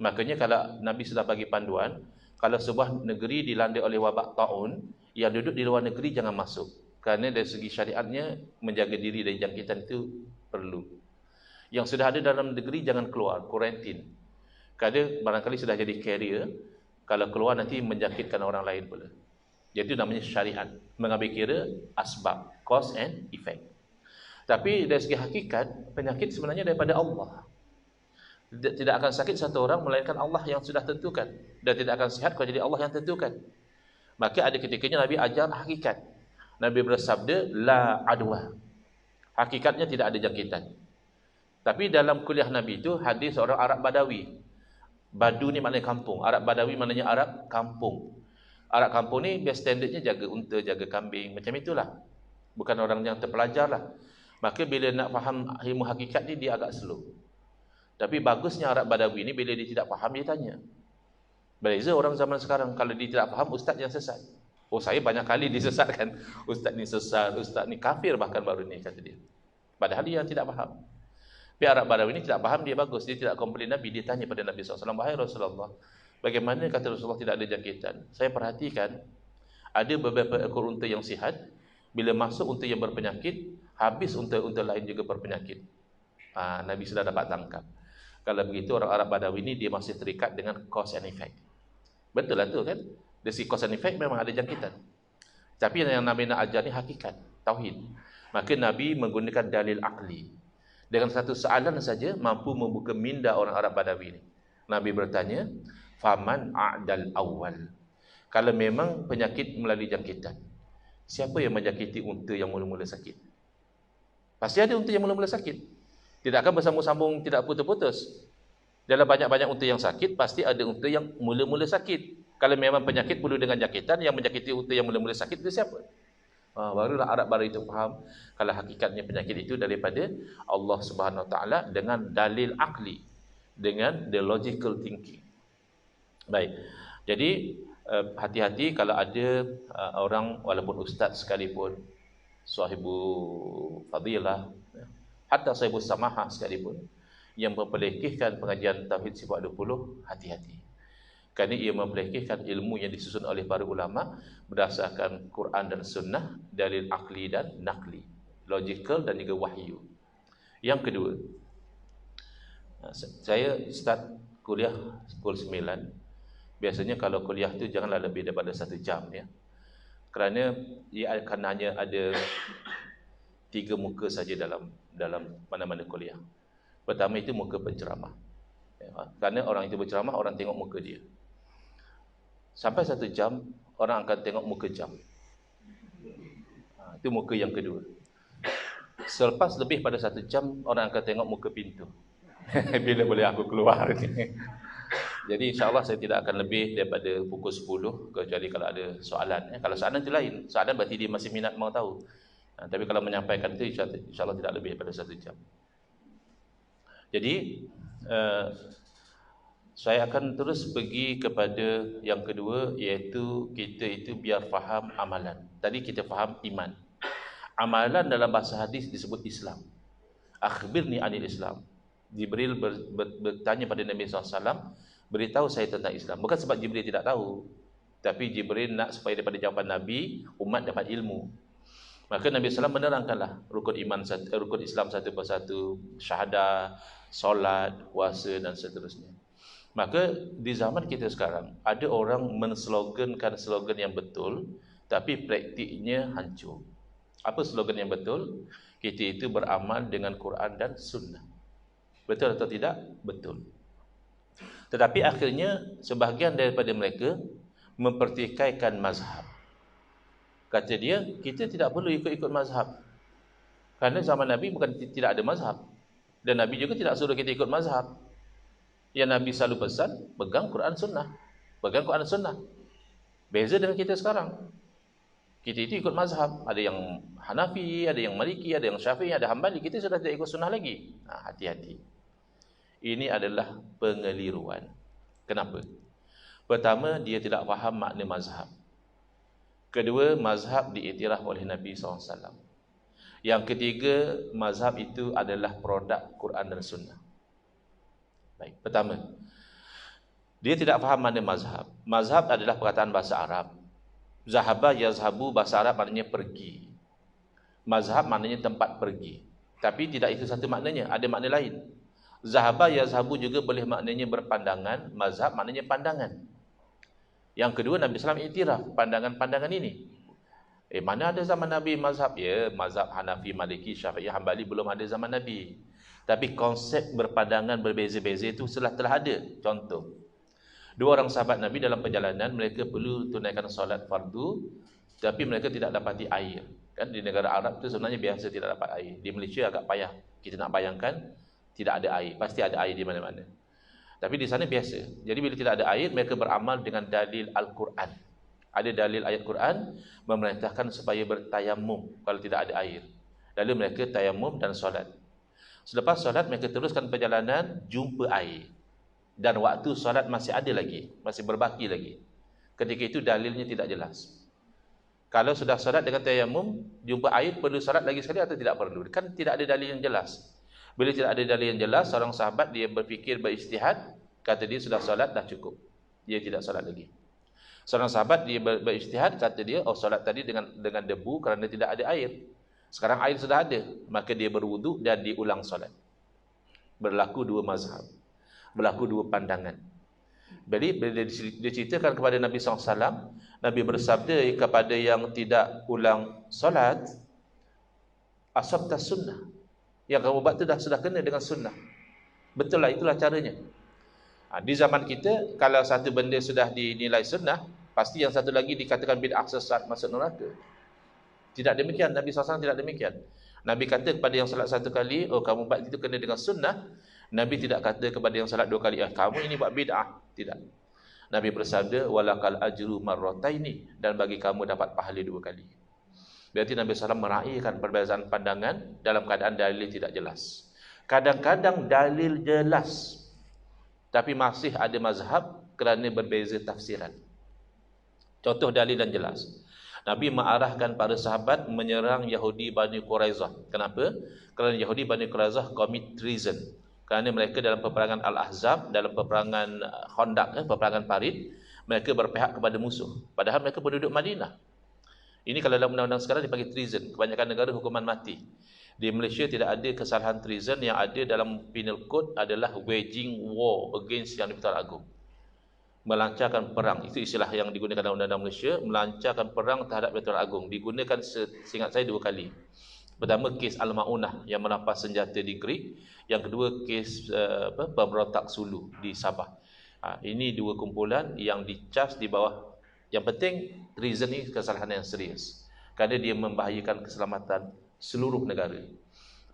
Makanya kalau Nabi sudah bagi panduan, kalau sebuah negeri dilanda oleh wabak taun, yang duduk di luar negeri jangan masuk. Kerana dari segi syariatnya, menjaga diri dari jangkitan itu perlu. Yang sudah ada dalam negeri jangan keluar, kuarantin. Kadang barangkali sudah jadi carrier, kalau keluar nanti menjangkitkan orang lain pula. Jadi itu namanya syariat, mengambil kira asbab, cause and effect. Tapi dari segi hakikat, penyakit sebenarnya daripada Allah. Tidak akan sakit satu orang melainkan Allah yang sudah tentukan, dan tidak akan sihat kalau jadi Allah yang tentukan. Maka ada ketikanya Nabi ajar hakikat. Nabi bersabda la adwa. Hakikatnya tidak ada jangkitan. Tapi dalam kuliah Nabi itu hadis orang Arab Badawi. Badu ni maknanya kampung, Arab Badawi maknanya Arab kampung. Arab kampung ni biasa standardnya jaga unta, jaga kambing, macam itulah. Bukan orang yang terpelajar lah. Maka bila nak faham ilmu hakikat ni dia agak slow. Tapi bagusnya Arab Badawi ni bila dia tidak faham dia tanya. Beza orang zaman sekarang, kalau dia tidak faham ustaz yang sesat. Oh, saya banyak kali disesatkan. Ustaz ni sesat, ustaz ni kafir bahkan baru ni kata dia. Padahal dia yang tidak faham. Tapi Arab Badawi ini tidak faham, dia bagus. Dia tidak komplain Nabi, dia tanya pada Nabi SAW, wahai Rasulullah, bagaimana kata Rasulullah tidak ada jangkitan? Saya perhatikan ada beberapa ekor unta yang sihat, bila masuk unta yang berpenyakit, habis unta-unta lain juga berpenyakit. Nabi sudah dapat tangkap. Kalau begitu orang Arab Badawi ini dia masih terikat dengan cause and effect. Betul lah tu kan? Dari si cause and effect memang ada jangkitan. Tapi yang Nabi nak ajar ni hakikat, tauhid. Maka Nabi menggunakan dalil akli. Dengan satu soalan saja mampu membuka minda orang Arab Badawi ini. Nabi bertanya, faman a'dal awal. Kalau memang penyakit melalui jangkitan, siapa yang menjangkiti unta yang mula-mula sakit? Pasti ada unta yang mula-mula sakit. Tidak akan bersambung-sambung, tidak putus-putus. Dalam banyak-banyak unta yang sakit, pasti ada unta yang mula-mula sakit. Kalau memang penyakit perlu dengan jangkitan, yang menjangkiti unta yang mula-mula sakit itu siapa? Barulah Arab baru itu faham kalau hakikatnya penyakit itu daripada Allah Subhanahu Wa Taala dengan dalil akli, dengan the logical thinking. Baik. Jadi hati-hati kalau ada orang walaupun ustaz sekalipun, sahibu fadilah, hatta sahibu samahah sekalipun, yang memperlekehkan pengajian tauhid sifat 20, hati-hati. Kerana ia memperlekehkan ilmu yang disusun oleh para ulama berdasarkan Quran dan Sunnah, dalil akli dan nakli, logical dan juga wahyu. Yang kedua, saya start kuliah pukul 9. Biasanya kalau kuliah tu janganlah lebih daripada 1 jam ya. Kerana ia akan hanya ada 3 muka saja dalam mana-mana kuliah. Pertama itu muka penceramah. Kerana orang itu berceramah, orang tengok muka dia. Sampai 1 jam, orang akan tengok muka jam. Itu muka yang kedua. Selepas lebih pada 1 jam, orang akan tengok muka pintu. Bila boleh aku keluar ni. Jadi insyaAllah saya tidak akan lebih daripada pukul 10, kecuali kalau ada soalan. Kalau soalan itu lain. Soalan berarti dia masih minat mau tahu. Tapi kalau menyampaikan itu, insyaAllah tidak lebih daripada 1 jam. Jadi saya akan terus pergi kepada yang kedua, iaitu kita itu biar faham amalan. Tadi kita faham iman. Amalan dalam bahasa hadis disebut Islam. Akhbirni anil Islam. Jibril bertanya pada Nabi SAW, beritahu saya tentang Islam. Bukan sebab Jibril tidak tahu, tapi Jibril nak supaya daripada jawapan Nabi, umat dapat ilmu. Maka Nabi SAW menerangkanlah rukun Islam satu persatu, syahadah, solat, puasa dan seterusnya. Maka di zaman kita sekarang ada orang menslogankan slogan yang betul, tapi praktiknya hancur. Apa slogan yang betul? Kita itu beramal dengan Quran dan Sunnah. Betul atau tidak? Betul. Tetapi akhirnya sebahagian daripada mereka mempertikaikan mazhab. Kata dia, kita tidak perlu ikut-ikut mazhab. Kerana zaman Nabi bukan tidak ada mazhab. Dan Nabi juga tidak suruh kita ikut mazhab. Yang Nabi selalu pesan, pegang Quran Sunnah. Pegang Quran Sunnah. Beza dengan kita sekarang. Kita itu ikut mazhab. Ada yang Hanafi, ada yang Maliki, ada yang Syafi'i, ada Hambali. Kita sudah tidak ikut sunnah lagi. Hati-hati. Ini adalah pengeliruan. Kenapa? Pertama, dia tidak faham makna mazhab. Kedua, mazhab diiktiraf oleh Nabi SAW. Yang ketiga, mazhab itu adalah produk Quran dan Sunnah. Baik, pertama, dia tidak faham makna mazhab. Mazhab adalah perkataan bahasa Arab. Zahaba yazhabu, bahasa Arab maknanya pergi. Mazhab maknanya tempat pergi. Tapi tidak itu satu maknanya, ada makna lain. Zahaba yazhabu juga boleh maknanya berpandangan, mazhab maknanya pandangan. Yang kedua, Nabi SAW iktiraf pandangan-pandangan ini. Mana ada zaman Nabi mazhab? Ya, mazhab Hanafi, Maliki, Syafi'i, Hambali belum ada zaman Nabi. Tapi konsep berpandangan berbeza-beza itu telah ada. Contoh, dua orang sahabat Nabi dalam perjalanan, mereka perlu tunaikan solat fardu, tapi mereka tidak dapati air. Kan di negara Arab itu sebenarnya biasa tidak dapat air. Di Malaysia agak payah. Kita nak bayangkan tidak ada air. Pasti ada air di mana-mana. Tapi di sana biasa. Jadi bila tidak ada air, mereka beramal dengan dalil Al-Quran. Ada dalil ayat Quran memerintahkan supaya bertayamum kalau tidak ada air. Lalu mereka tayamum dan solat. Selepas solat, mereka teruskan perjalanan, jumpa air. Dan waktu solat masih ada lagi, masih berbaki lagi. Ketika itu dalilnya tidak jelas. Kalau sudah solat dengan tayamum, jumpa air, perlu solat lagi sekali atau tidak perlu? Kan tidak ada dalil yang jelas. Bila tidak ada dalil yang jelas, seorang sahabat dia berfikir, beristihad, kata dia sudah solat dah cukup. Dia tidak solat lagi. Seorang sahabat dia beristihad, kata dia, oh solat tadi dengan debu kerana tidak ada air. Sekarang air sudah ada, maka dia berwuduk dan diulang solat. Berlaku dua mazhab, berlaku dua pandangan. Jadi bila dia ceritakan kepada Nabi SAW, Nabi bersabda kepada yang tidak ulang solat, asabta sunnah. Yang kamu buat itu sudah kena dengan sunnah. Betul lah, itulah caranya. Di zaman kita, kalau satu benda sudah dinilai sunnah, pasti yang satu lagi dikatakan bid'ah, sesat, masuk neraka. Tidak demikian, Nabi SAW tidak demikian. Nabi kata kepada yang salat satu kali, oh kamu buat itu kena dengan sunnah. Nabi tidak kata kepada yang salat dua kali, kamu ini buat bid'ah. Tidak. Nabi bersabda, walakal ajru marrataini, dan bagi kamu dapat pahala dua kali. Berarti Nabi SAW meraihkan perbezaan pandangan dalam keadaan dalil tidak jelas. Kadang-kadang dalil jelas, tapi masih ada mazhab kerana berbeza tafsiran. Contoh dalil dan jelas. Nabi mengarahkan para sahabat menyerang Yahudi Bani Quraizah. Kenapa? Kerana Yahudi Bani Quraizah commit treason. Kerana mereka dalam peperangan Al-Ahzab, dalam peperangan Khandaq, peperangan Parit, mereka berpihak kepada musuh. Padahal mereka penduduk Madinah. Ini kalau dalam undang-undang sekarang dipanggil treason. Kebanyakan negara hukuman mati. Di Malaysia tidak ada kesalahan treason, yang ada dalam penal code adalah waging war against Yang di-Pertuan Agong. Melancarkan perang, itu istilah yang digunakan dalam undang-undang Malaysia. Melancarkan perang terhadap Pertuan Agong digunakan seingat saya dua kali. Pertama, kes Al-Ma'unah yang merampas senjata di Greek. Yang kedua, kes pemberontak Sulu di Sabah. Ini dua kumpulan yang dicas di bawah. Yang penting, treason ini kesalahan yang serius, kerana dia membahayakan keselamatan seluruh negara.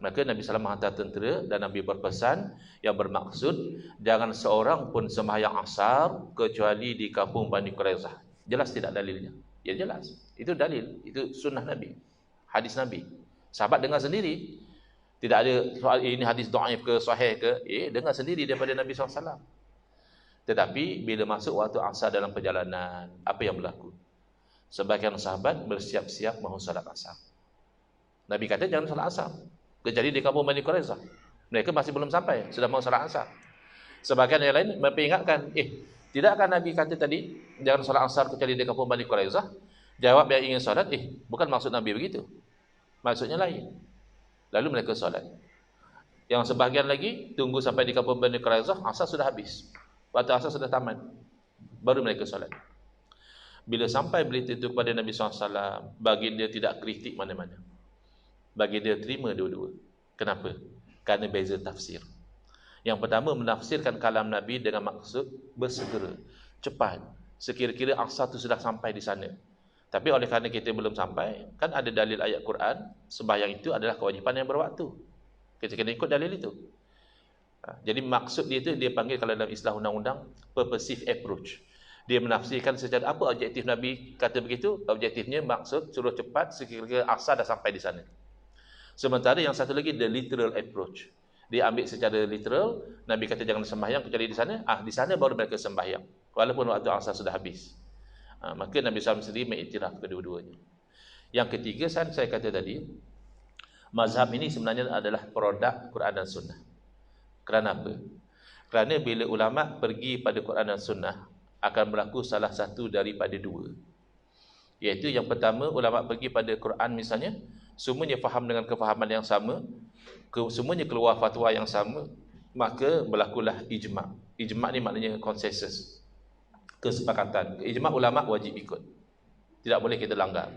Maka Nabi SAW menghantar tentera dan Nabi berpesan yang bermaksud jangan seorang pun sembahyang asar kecuali di kampung Bani Quraizah. Jelas tidak dalilnya? Ya jelas. Itu dalil, itu sunnah Nabi, hadis Nabi. Sahabat dengar sendiri. Tidak ada soal ini hadis dhaif ke sahih ke, dengar sendiri daripada Nabi SAW. Tetapi bila masuk waktu asar dalam perjalanan, apa yang berlaku? Sebagian sahabat bersiap-siap mahu salat asar. Nabi kata jangan salat asar kecuali di kampung Bani Quraizah. Mereka masih belum sampai, sudah mahu salat asar. Sebagian yang lain memperingatkan, tidakkah Nabi kata tadi jangan salat asar kecuali di kampung Bani Quraizah? Jawab yang ingin salat, bukan maksud Nabi begitu. Maksudnya lain. Lalu mereka salat. Yang sebahagian lagi tunggu sampai di kampung Bani Quraizah, asar sudah habis. Waktu asar sudah tamat, baru mereka salat. Bila sampai berita itu kepada Nabi SAW, bagi dia tidak kritik mana-mana. Bagi dia terima dua-dua. Kenapa? Kerana beza tafsir. Yang pertama, menafsirkan kalam Nabi dengan maksud bersegera, cepat. Sekira-kira asar itu sudah sampai di sana. Tapi oleh kerana kita belum sampai, kan ada dalil ayat Quran, sembahyang itu adalah kewajipan yang berwaktu. Kita kena ikut dalil itu. Jadi maksud dia itu, dia panggil kalau dalam istilah undang-undang, purposive approach. Dia menafsirkan secara apa objektif Nabi kata begitu. Objektifnya maksud suruh cepat sekiranya asar dah sampai di sana. Sementara yang satu lagi, the literal approach. Dia ambil secara literal, Nabi kata jangan sembahyang kecuali di sana. Di sana baru mereka sembahyang, walaupun waktu asar sudah habis. Maka Nabi SAW sendiri mengiktiraf kedua-duanya. Yang ketiga, saya kata tadi, mazhab ini sebenarnya adalah produk Quran dan Sunnah. Kerana apa? Kerana bila ulama pergi pada Quran dan Sunnah, akan berlaku salah satu daripada dua. Iaitu yang pertama, ulama pergi pada Quran misalnya, semuanya faham dengan kefahaman yang sama, semuanya keluar fatwa yang sama, maka berlakulah ijma'. Ijma' ni maknanya konsensus, kesepakatan. Ijma' ulama wajib ikut, tidak boleh kita langgar.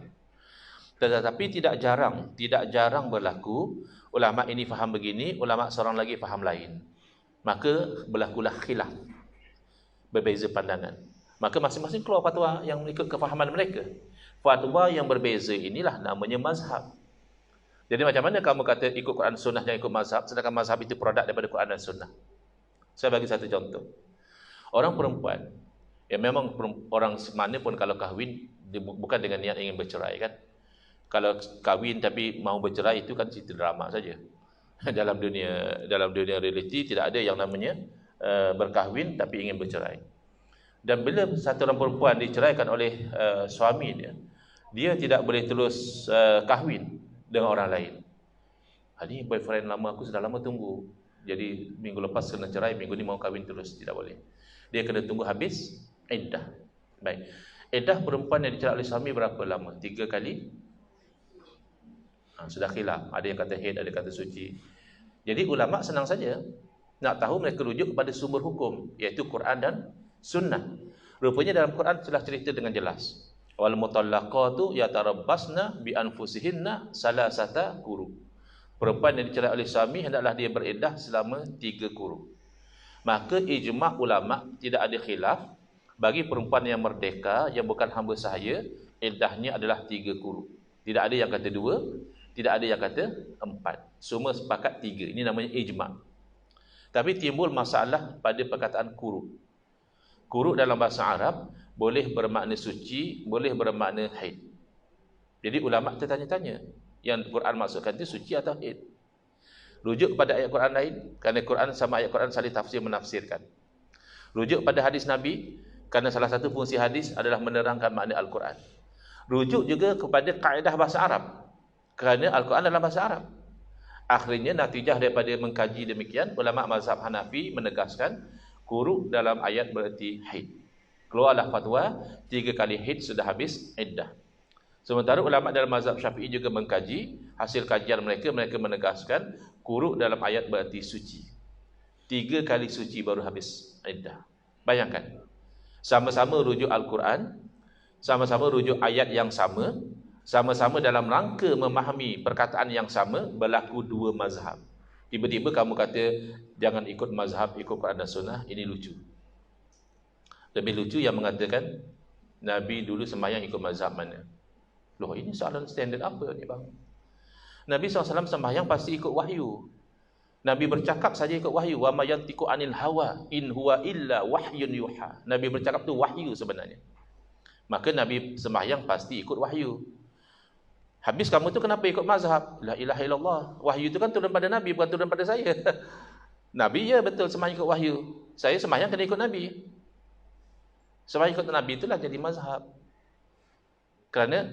Tetapi tidak jarang berlaku ulama ini faham begini, ulama seorang lagi faham lain, maka berlakulah khilaf, berbeza pandangan. Maka masing-masing keluar fatwa yang ikut kefahaman mereka. Fatwa yang berbeza inilah namanya mazhab. Jadi macam mana kamu kata ikut Quran Sunnah dan ikut mazhab, sedangkan mazhab itu produk daripada Quran dan Sunnah? Saya bagi satu contoh. Orang perempuan, ya memang orang mana pun kalau kahwin, bukan dengan niat ingin bercerai kan. Kalau kahwin tapi mau bercerai itu kan cerita drama saja. Dalam dunia realiti tidak ada yang namanya berkahwin tapi ingin bercerai. Dan bila satu orang perempuan diceraikan oleh suami dia tidak boleh terus kahwin dengan orang lain. Ini boyfriend lama aku sudah lama tunggu, jadi minggu lepas kena cerai, minggu ni mau kahwin terus, tidak boleh. Dia kena tunggu habis iddah. Baik. Iddah perempuan yang dicerai oleh suami berapa lama? 3 kali? Sudah khilaf. Ada yang kata haid, ada yang kata suci. Jadi ulama senang saja nak tahu, mereka rujuk kepada sumber hukum, iaitu Quran dan Sunnah. Rupanya dalam Quran telah cerita dengan jelas. Wal mutallaqatu yatarabbasna bi anfusihinna salasata quru. Perempuan yang dicerai oleh suami hendaklah dia beriddah selama 3 quru. Maka ijma' ulama tidak ada khilaf bagi perempuan yang merdeka yang bukan hamba sahaya, iddahnya adalah 3 quru. Tidak ada yang kata 2, tidak ada yang kata 4. Semua sepakat 3. Ini namanya ijma'. Tapi timbul masalah pada perkataan quru. Quru dalam bahasa Arab boleh bermakna suci, boleh bermakna haid. Jadi ulama tertanya-tanya, yang Quran maksudkan itu suci atau haid? Rujuk kepada ayat Quran lain, kerana Quran sama ayat Quran saling tafsir menafsirkan. Rujuk pada hadis Nabi, kerana salah satu fungsi hadis adalah menerangkan makna Al-Quran. Rujuk juga kepada kaedah bahasa Arab, kerana Al-Quran dalam bahasa Arab. Akhirnya natijah daripada mengkaji demikian, ulama mazhab Hanafi menegaskan quru dalam ayat berarti haid. Keluarlah fatwa 3 kali haid sudah habis iddah. Sementara ulama dalam mazhab Syafi'i juga mengkaji, hasil kajian mereka menegaskan quru dalam ayat berarti suci. 3 kali suci baru habis iddah. Bayangkan, sama-sama rujuk Al-Quran, sama-sama rujuk ayat yang sama-sama dalam rangka memahami perkataan yang sama, berlaku 2 mazhab. Tiba-tiba kamu kata jangan ikut mazhab, ikut Quran dan Sunnah. Ini lucu. Lebih lucu yang mengatakan Nabi dulu sembahyang ikut mazhab mana. Loh, ini soalan standard apa ni bang? Nabi SAW sembahyang pasti ikut wahyu. Nabi bercakap saja ikut wahyu. Wa ma yantiqu anil hawa in huwa illa wahyun yuha. Nabi bercakap tu wahyu sebenarnya. Maka Nabi sembahyang pasti ikut wahyu. Habis kamu tu kenapa ikut mazhab? La ilaha illallah. Wahyu tu kan turun pada Nabi, bukan turun pada saya. Nabi ya betul sembahyang ikut wahyu. Saya sembahyang kena ikut Nabi. Sembahyang ikut Nabi itulah jadi mazhab. Kerana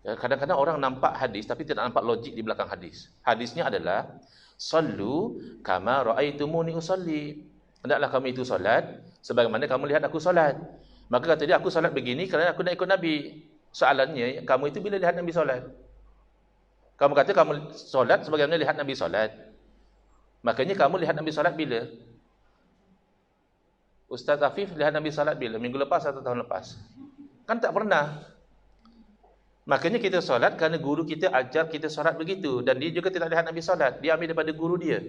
kadang-kadang orang nampak hadis tapi tidak nampak logik di belakang hadis. Hadisnya adalah sallu kama raaitumuni usalli. Hendaklah kamu itu solat sebagaimana kamu lihat aku solat. Maka kata dia, aku solat begini kerana aku nak ikut Nabi. Soalannya, kamu itu bila lihat Nabi solat? Kamu kata kamu solat sebagaimana lihat Nabi solat. Makanya kamu lihat Nabi solat bila? Ustaz Afif lihat Nabi solat bila? Minggu lepas atau tahun lepas? Kan tak pernah. Makanya kita solat kerana guru kita ajar kita solat begitu. Dan dia juga tidak lihat Nabi solat. Dia ambil daripada guru dia.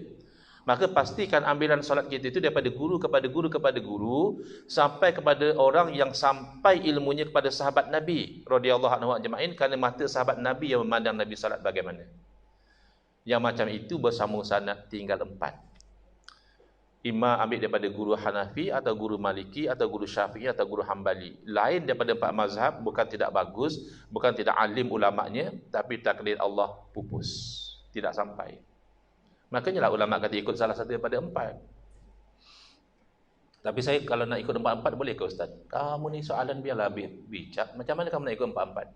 Maka pastikan ambilan solat kita itu daripada guru kepada guru kepada guru, sampai kepada orang yang sampai ilmunya kepada sahabat Nabi radhiyallahu anhu ajma'in, kerana mata sahabat Nabi yang memandang Nabi salat bagaimana. Yang macam itu bersama sanad tinggal 4. Imam ambil daripada guru Hanafi atau guru Maliki atau guru Syafi'i atau guru Hambali. Lain daripada 4 mazhab bukan tidak bagus, bukan tidak alim ulamanya, tapi takdir Allah pupus, tidak sampai. Makanya lah ulama kata ikut salah satu daripada 4. Tapi saya kalau nak ikut 4-4 boleh ke Ustaz? Kamu ni soalan biarlah bijak. Macam mana kamu nak ikut 4-4?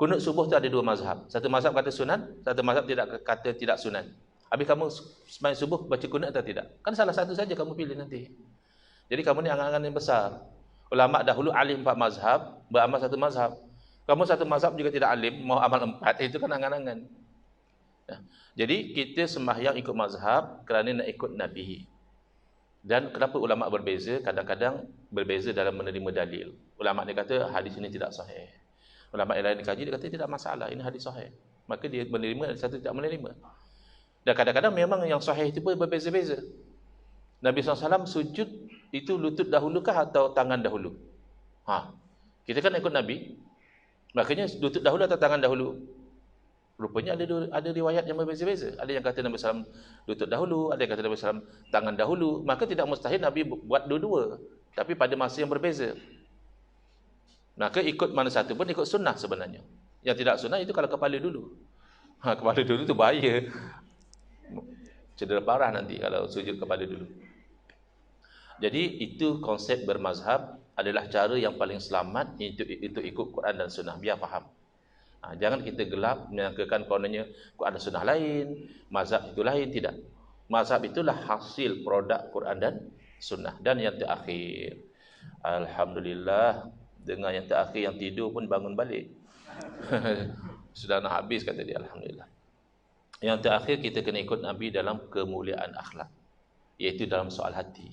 Kunut subuh tu ada 2 mazhab. Satu mazhab kata sunan, satu mazhab kata tidak sunan. Habis kamu sembahyang subuh baca kunut atau tidak? Kan salah satu saja kamu pilih nanti. Jadi kamu ni angan-angan yang besar. Ulama dahulu alim 4 mazhab, beramal 1 mazhab. Kamu 1 mazhab juga tidak alim, mau amal 4, itu kan angan-angan. Jadi kita sembahyang ikut mazhab kerana nak ikut Nabi. Dan kenapa ulama berbeza? Kadang-kadang berbeza dalam menerima dalil. Ulama dia kata hadis ini tidak sahih. Ulama yang lain dikaji, dia kata tidak masalah, ini hadis sahih. Maka dia menerima, satu tidak menerima. Dan kadang-kadang memang yang sahih itu pun berbeza-beza. Nabi SAW sujud itu lutut dahulukah atau tangan dahulu? Kita kan ikut Nabi, makanya lutut dahulu atau tangan dahulu? Rupanya ada riwayat yang berbeza-beza. Ada yang kata Nabi SAW lutut dahulu, ada yang kata Nabi SAW tangan dahulu. Maka tidak mustahil Nabi buat dua-dua, tapi pada masa yang berbeza. Maka ikut mana satu pun ikut sunnah sebenarnya. Yang tidak sunnah itu kalau kepala dulu. Kepala dulu itu bahaya. Cedera parah nanti kalau sujud kepala dulu. Jadi itu konsep bermazhab adalah cara yang paling selamat itu ikut Quran dan sunnah. Biar faham. Jangan kita gelap menyangkakan kononnya Quran dan sunnah lain, mazhab itu lain. Tidak. Mazhab itulah hasil produk Quran dan sunnah. Dan yang terakhir, alhamdulillah, dengan yang terakhir yang tidur pun bangun balik. Sudah nak habis kata dia, alhamdulillah. Yang terakhir kita kena ikut Nabi dalam kemuliaan akhlak, iaitu dalam soal hati.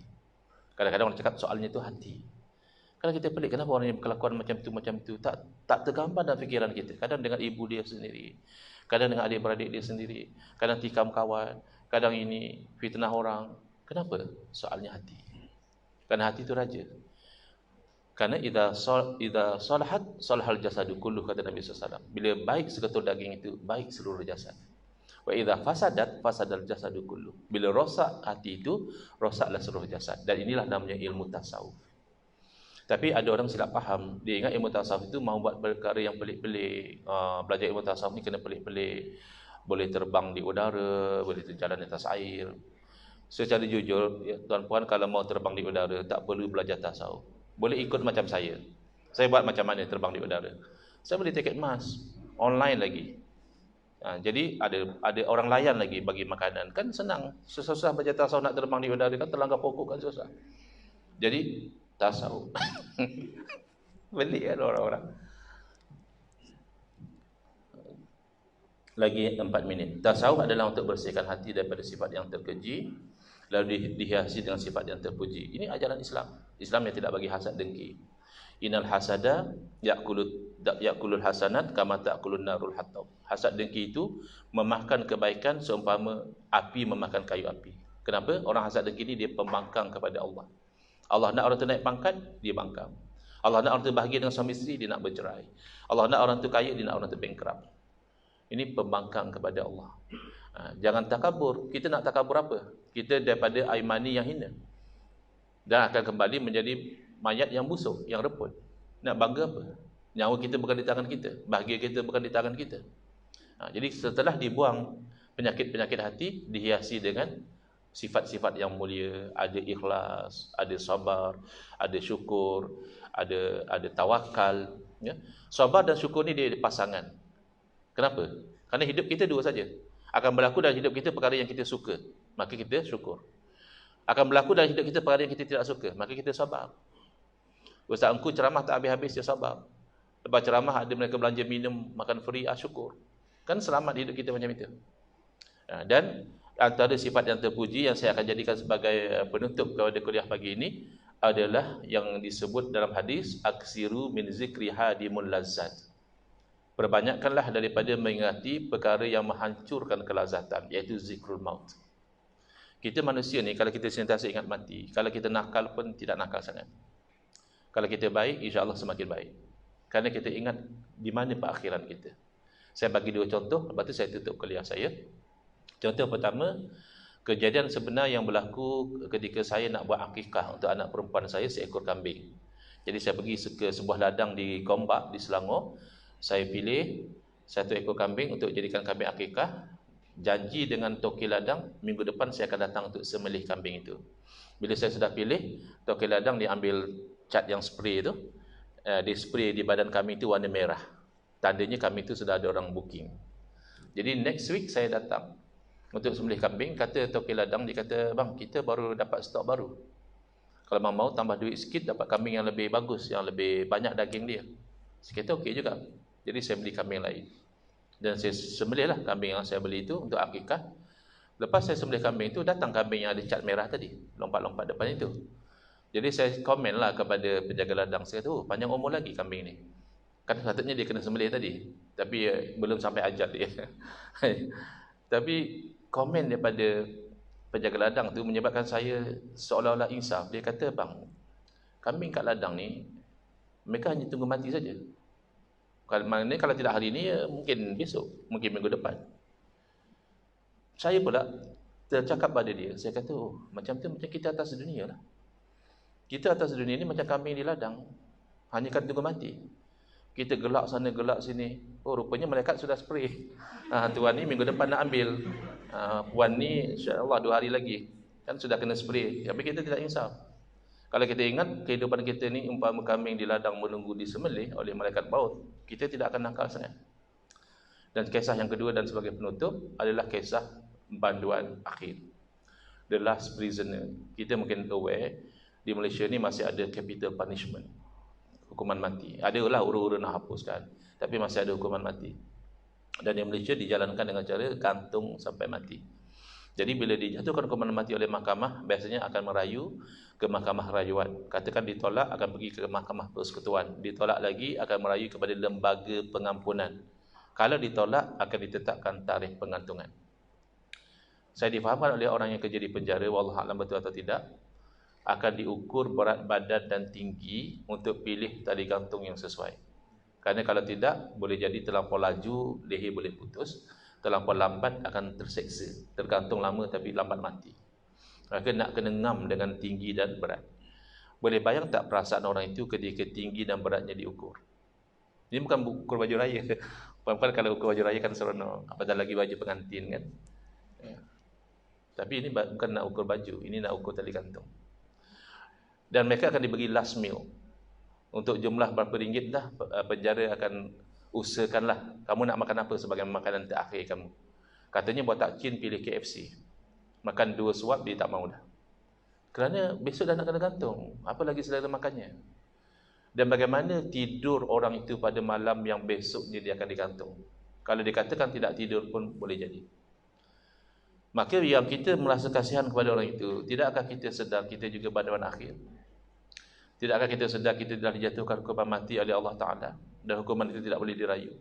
Kadang-kadang orang cakap soalnya itu hati. Kalau kita pelik, kenapa orang yang berkelakuan macam itu tak tergambar dalam fikiran kita. Kadang dengan ibu dia sendiri, kadang dengan adik-beradik dia sendiri, kadang tikam kawan, kadang ini fitnah orang. Kenapa? Soalnya hati. Karena hati itu raja. Karena idza salahat salahal jasadu kulluh, kata Nabi SAW. Bila baik seketul daging itu, baik seluruh jasad. Wa idza fasadat fasadal jasadu kulluh. Bila rosak hati itu, rosaklah seluruh jasad. Dan inilah namanya ilmu tasawuf. Tapi ada orang silap faham. Dia ingat ilmu tasawuf itu mau buat perkara yang pelik-pelik. Belajar ilmu tasawuf ni kena pelik-pelik. Boleh terbang di udara, boleh terjalan di atas air. Secara jujur, ya, tuan-puan kalau mau terbang di udara, tak perlu belajar tasawuf. Boleh ikut macam saya. Saya buat macam mana terbang di udara. Saya beli tiket emas, online lagi. Jadi ada orang layan lagi bagi makanan. Kan senang. Susah-susah baca tasawuf nak terbang di udara, kan terlanggar pokok kan susah. Jadi tasawuf. Beli kan orang-orang. Lagi 4 minit. Tasawuf adalah untuk bersihkan hati daripada sifat yang terkeji, lalu dihiasi dengan sifat yang terpuji. Ini ajaran Islam. Islam yang tidak bagi hasad dengki. Innal hasada ya'kulul hasanat kama ta'kulun narul hatab. Hasad dengki itu memakan kebaikan seumpama api memakan kayu api. Kenapa? Orang hasad dengki ini dia pembangkang kepada Allah. Allah nak orang tu naik pangkat, dia bangkang. Allah nak orang tu bahagia dengan suami isteri, dia nak bercerai. Allah nak orang tu kaya, dia nak orang tu bankrupt. Ini pembangkang kepada Allah. Jangan takabur. Kita nak takabur apa? Kita daripada air mani yang hina, dan akan kembali menjadi mayat yang busuk, yang reput. Nak bangga apa? Nyawa kita bukan di tangan kita, bahagia kita bukan di tangan kita. Jadi setelah dibuang penyakit-penyakit hati, dihiasi dengan sifat-sifat yang mulia. Ada ikhlas, ada sabar, ada syukur, ada tawakal. Ya? Sabar dan syukur ni dia pasangan. Kenapa? Kerana hidup kita dua saja. Akan berlaku dalam hidup kita perkara yang kita suka, maka kita syukur. Akan berlaku dalam hidup kita perkara yang kita tidak suka, maka kita sabar. Ustaz engku ceramah tak habis-habis, dia sabar. Lepas ceramah ada mereka belanja minum, makan free, syukur. Kan selamat hidup kita macam itu. Dan antara sifat yang terpuji yang saya akan jadikan sebagai penutup kepada kuliah pagi ini adalah yang disebut dalam hadis, aksiru min zikri hadimul lazzat. Perbanyakkanlah daripada mengingati perkara yang menghancurkan kelazatan, iaitu zikrul maut. Kita manusia ni, kalau kita sentiasa ingat mati, kalau kita nakal pun tidak nakal sangat. Kalau kita baik, insya-Allah semakin baik. Kerana kita ingat di mana perakhiran kita. Saya bagi 2 contoh, lepas tu saya tutup kuliah saya. Contoh pertama, kejadian sebenar yang berlaku ketika saya nak buat akikah untuk anak perempuan saya, seekor kambing. Jadi saya pergi ke sebuah ladang di Gombak, di Selangor. Saya pilih 1 ekor kambing untuk jadikan kambing akikah. Janji dengan toki ladang, minggu depan saya akan datang untuk sembelih kambing itu. Bila saya sudah pilih, toki ladang dia ambil cat yang spray itu, dia spray di badan kambing itu warna merah. Tandanya kambing itu sudah ada orang booking. Jadi next week saya datang untuk sembelih kambing. Kata toki ladang, dia kata, bang, kita baru dapat stok baru. Kalau bang mau tambah duit sikit, dapat kambing yang lebih bagus, yang lebih banyak daging dia. Saya kata okey juga. Jadi saya beli kambing lain. Dan saya sembelih lah kambing yang saya beli itu untuk akikah. Lepas saya sembelih kambing itu, datang kambing yang ada cat merah tadi, lompat-lompat depan itu. Jadi saya komen lah kepada penjaga ladang, saya kata, oh panjang umur lagi kambing ni. Kan sepatutnya dia kena sembelih tadi, tapi belum sampai ajal dia. Tapi komen daripada penjaga ladang tu menyebabkan saya seolah-olah insaf. Dia kata, bang, kambing kat ladang ni mereka hanya tunggu mati saja. Maknanya kalau tidak hari ini, mungkin besok, mungkin minggu depan. Saya pula tercakap pada dia, saya kata, oh macam tu macam kita atas dunia lah. Kita atas dunia ni macam kambing di ladang, hanya kan tunggu mati. Kita gelak sana, gelak sini. Oh rupanya malaikat sudah spray. Tuan ni minggu depan nak ambil. Puan ni insya-Allah 2 hari lagi. Kan sudah kena spray. Tapi kita tidak insaf. Kalau kita ingat kehidupan kita ni umpama kambing di ladang menunggu disembelih oleh malaikat maut, kita tidak akan nakal sangat. Dan kisah yang kedua dan sebagai penutup adalah kisah banduan akhir. The Last Prisoner. Kita mungkin aware di Malaysia ni masih ada capital punishment, hukuman mati. Ada lah urus-urus nak hapuskan, tapi masih ada hukuman mati. Dan di Malaysia dijalankan dengan cara gantung sampai mati. Jadi bila dijatuhkan hukuman mati oleh mahkamah, biasanya akan merayu ke mahkamah rayuan. Katakan ditolak, akan pergi ke mahkamah persekutuan. Ditolak lagi, akan merayu kepada lembaga pengampunan. Kalau ditolak, akan ditetapkan tarikh pengantungan. Saya difahamkan oleh orang yang kerja di penjara, wallahualam betul atau tidak, akan diukur berat badan dan tinggi untuk pilih tali gantung yang sesuai. Kerana kalau tidak, boleh jadi terlampau laju, leher boleh putus. Terlampau lambat akan terseksa. Tergantung lama tapi lambat mati. Maka nak kena ngam dengan tinggi dan berat. Boleh bayang tak perasaan orang itu ketika tinggi dan beratnya diukur? Ini bukan ukur baju raya. Puan-puan kalau ukur baju raya kan seronok. Apatah lagi baju pengantin kan. Tapi ini bukan nak ukur baju, ini nak ukur tali gantung. Dan mereka akan diberi last meal. Untuk jumlah berapa ringgit dah, penjara akan usahakanlah kamu nak makan apa sebagai makanan terakhir kamu. Katanya buat takkin pilih KFC. Makan 2 suap dia tak mau dah. Kerana besok dah nak kena gantung. Apa lagi selera makannya. Dan bagaimana tidur orang itu pada malam yang besoknya dia akan digantung. Kalau dikatakan tidak tidur pun boleh jadi. Maka yang kita merasa kasihan kepada orang itu, tidakkah kita sedar kita juga banduan akhir? Tidakkah kita sedar kita telah dijatuhkan hukuman mati oleh Allah Ta'ala, dan hukuman itu tidak boleh dirayu?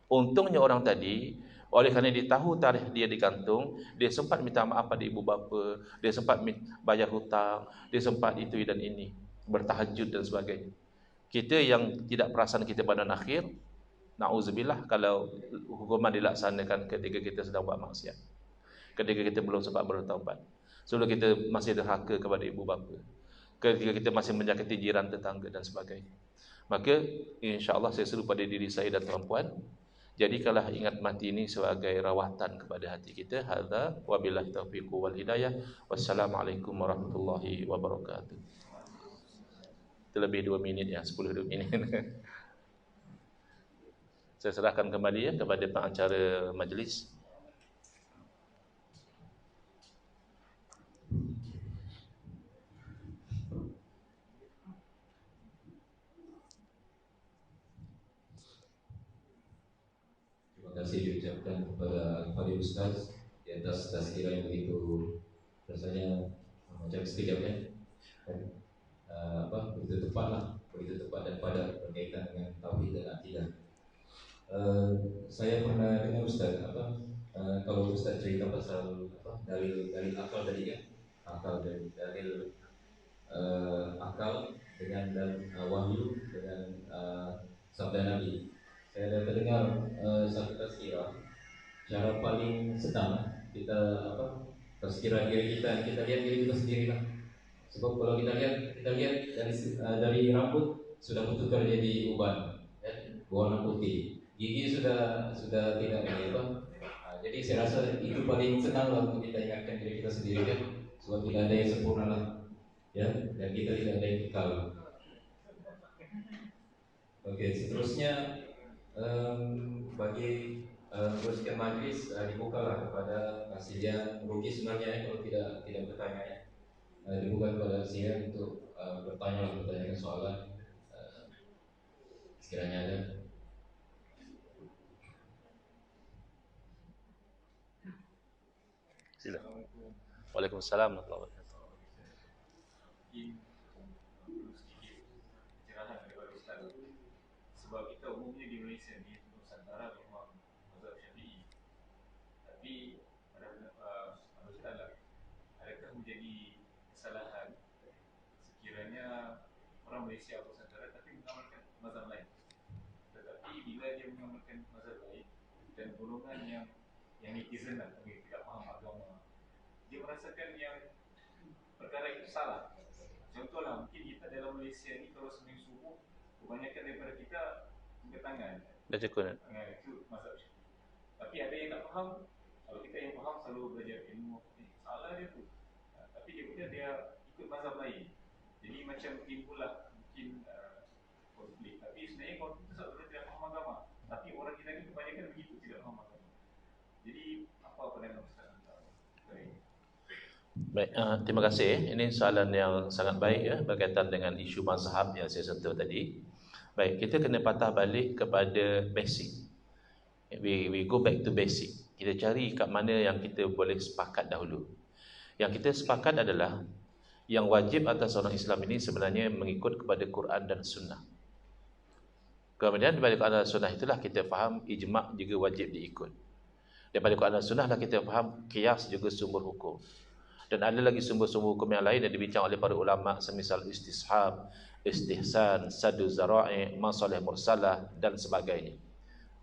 Untungnya orang tadi, oleh kerana dia tahu tarikh dia digantung, dia sempat minta maaf pada ibu bapa, dia sempat bayar hutang, dia sempat itu dan ini, bertahajud dan sebagainya. Kita yang tidak perasan kita banduan akhir, na'udzubillah kalau hukuman dilaksanakan ketika kita sedang buat maksiat, ketika kita belum sempat bertaubat, sebelum kita masih derhaka kepada ibu bapa, ketika kita masih menyakiti jiran, tetangga dan sebagainya. Maka insya-Allah saya seru pada diri saya dan tuan-puan, jadikanlah ingat mati ini sebagai rawatan kepada hati kita. Hadza wabillahi taufiq wal hidayah. Wassalamualaikum warahmatullahi wabarakatuh. Terlebih 2 minit ya, 10 minit. Saya serahkan kembali ya kepada pengacara majlis. Terima kasih diucapkan kepada Fadil Ustaz di atas tazkirah yang begitu rasanya macam sekejap kan, begitu tepat lah, begitu tepat dan padat berkaitan dengan tauhid dan akidah. Saya pernah dengar Ustaz kalau Ustaz cerita pasal dalil akal tadi kan, akal dan dalil akal dengan wahyu dengan sabda Nabi. Saya ada terdengar satu tazkirah, cara paling senang kita tazkirah diri kita lihat diri kita sendiri lah. Sebab kalau kita lihat dari rambut sudah bertukar jadi uban, warna putih, gigi sudah tidak ini jadi saya rasa itu paling senang lah untuk kita ingatkan diri kita sendiri kan, sebab tidak ada yang sempurna lah ya, dan kita tidak ada yang kekal. Oke, seterusnya bagi teruskan majlis dibukalah kepada Aksian Ruki sebenarnya kalau tidak bertanya dibuka kepada Aksian untuk bertanya soalan sekiranya ada. Sila. Waalaikumsalam warahmatullahi wabarakatuh. Sebab kita umumnya di Malaysia ni Nusantara memang mazhab Syafi'i. Tapi pada Ustaz, adakah menjadi kesalahan sekiranya orang Malaysia atau Nusantara tapi mengamalkan mazhab lain? Tetapi bila dia mengamalkan mazhab lain dan golongan yang netizen lah, yang tidak faham agama, dia merasakan yang perkara itu salah. Contohlah, mungkin kita dalam Malaysia ni kalau sembahyang subuh, kebanyakan daripada kita angkat tangan. Baca kunut. Itu mazhab Syafi'i. Tapi ada yang tak faham. Kalau kita yang faham selalu belajar ilmu, salah dia tu. Tapi dia kata dia ikut mazhab lain. Jadi macam timbullah mungkin konflik. Tapi sebenarnya konflik itu sebab dia tidak faham agama. Tapi orang kita ni kebanyakan begitu, tidak faham agama. Jadi apa pandangan Ustaz? Baik, terima kasih. Ini soalan yang sangat baik ya, berkaitan dengan isu mazhab yang saya sentuh tadi. Baik, kita kena patah balik kepada basic. We go back to basic. Kita cari kat mana yang kita boleh sepakat dahulu. Yang kita sepakat adalah yang wajib atas orang Islam ini sebenarnya mengikut kepada Quran dan Sunnah. Kemudian daripada Quran dan Sunnah itulah kita faham ijma' juga wajib diikut. Daripada Quran dan Sunnah lah kita faham qiyas juga sumber hukum. Dan ada lagi sumber-sumber hukum yang lain yang dibincang oleh para ulama semisal istishab, istihsan, sadu zara'i, masalih mursalah dan sebagainya.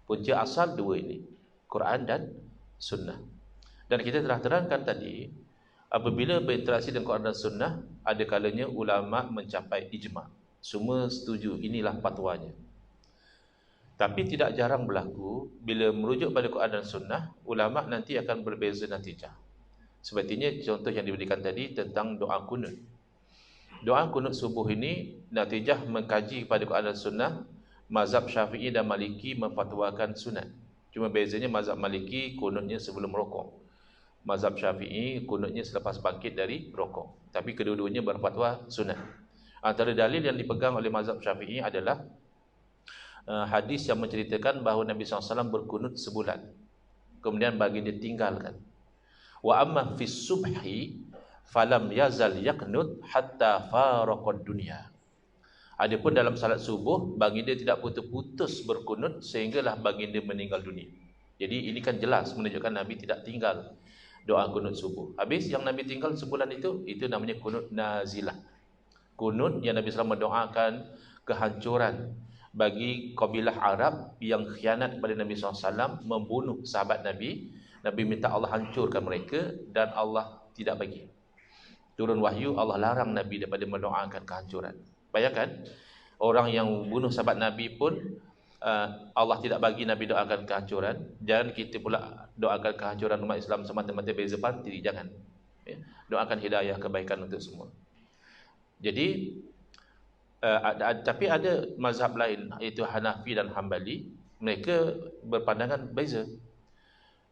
Punca asal dua ini, Quran dan Sunnah. Dan kita telah terangkan tadi, apabila berinteraksi dengan Quran dan Sunnah, ada kalanya ulama mencapai ijma'. Semua setuju, inilah fatwanya. Tapi tidak jarang berlaku, bila merujuk pada Quran dan Sunnah, ulama nanti akan berbeza natijah. Sepertinya contoh yang diberikan tadi tentang doa kunut. Doa kunut subuh ini natijah mengkaji pada Quran dan Sunnah. Mazhab Syafi'i dan Maliki memfatwakan sunat. Cuma bezanya mazhab Maliki kunutnya sebelum rokok. Mazhab Syafi'i kunutnya selepas bangkit dari rokok. Tapi kedua-duanya berfatwa sunat. Antara dalil yang dipegang oleh mazhab Syafi'i adalah hadis yang menceritakan bahawa Nabi SAW berkunut sebulan. Kemudian baginda tinggalkan. Wa amma fis subhi falam yazal yaqnut hatta faraqad dunya. Adapun dalam salat subuh baginda tidak putus-putus berkunut sehinggalah baginda meninggal dunia. Jadi ini kan jelas menunjukkan Nabi tidak tinggal doa kunut subuh. Habis yang Nabi tinggal sebulan itu namanya kunut nazilah. Kunut yang Nabi SAW mendoakan kehancuran bagi kabilah Arab yang khianat kepada Nabi SAW, membunuh sahabat Nabi. Nabi minta Allah hancurkan mereka dan Allah tidak bagi. Turun wahyu, Allah larang Nabi daripada mendoakan kehancuran. Bayangkan, orang yang bunuh sahabat Nabi pun Allah tidak bagi Nabi doakan kehancuran. Jangan kita pula doakan kehancuran umat Islam semata-mata beza parti. Jangan. Ya. Doakan hidayah, kebaikan untuk semua. Jadi, tapi ada mazhab lain, iaitu Hanafi dan Hambali. Mereka berpandangan beza.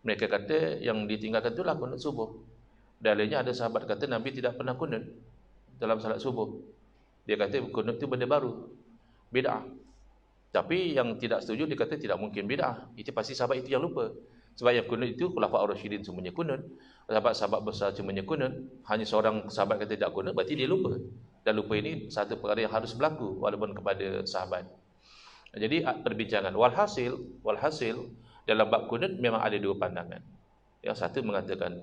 Mereka kata yang ditinggalkan itulah kunut subuh. Dalilnya ada sahabat kata Nabi tidak pernah kunut dalam salat subuh. Dia kata kunut itu benda baru, bid'ah. Tapi yang tidak setuju dia kata tidak mungkin bid'ah. Itu pasti sahabat itu yang lupa. Sebab yang kunut itu Khulafa' ar-Rasyidin semuanya kunut. Sahabat-sahabat besar semuanya kunut. Hanya seorang sahabat kata tidak kunut, berarti dia lupa. Dan lupa ini satu perkara yang harus berlaku walaupun kepada sahabat. Jadi perbincangan walhasil dalam bab kunut memang ada dua pandangan. Yang satu mengatakan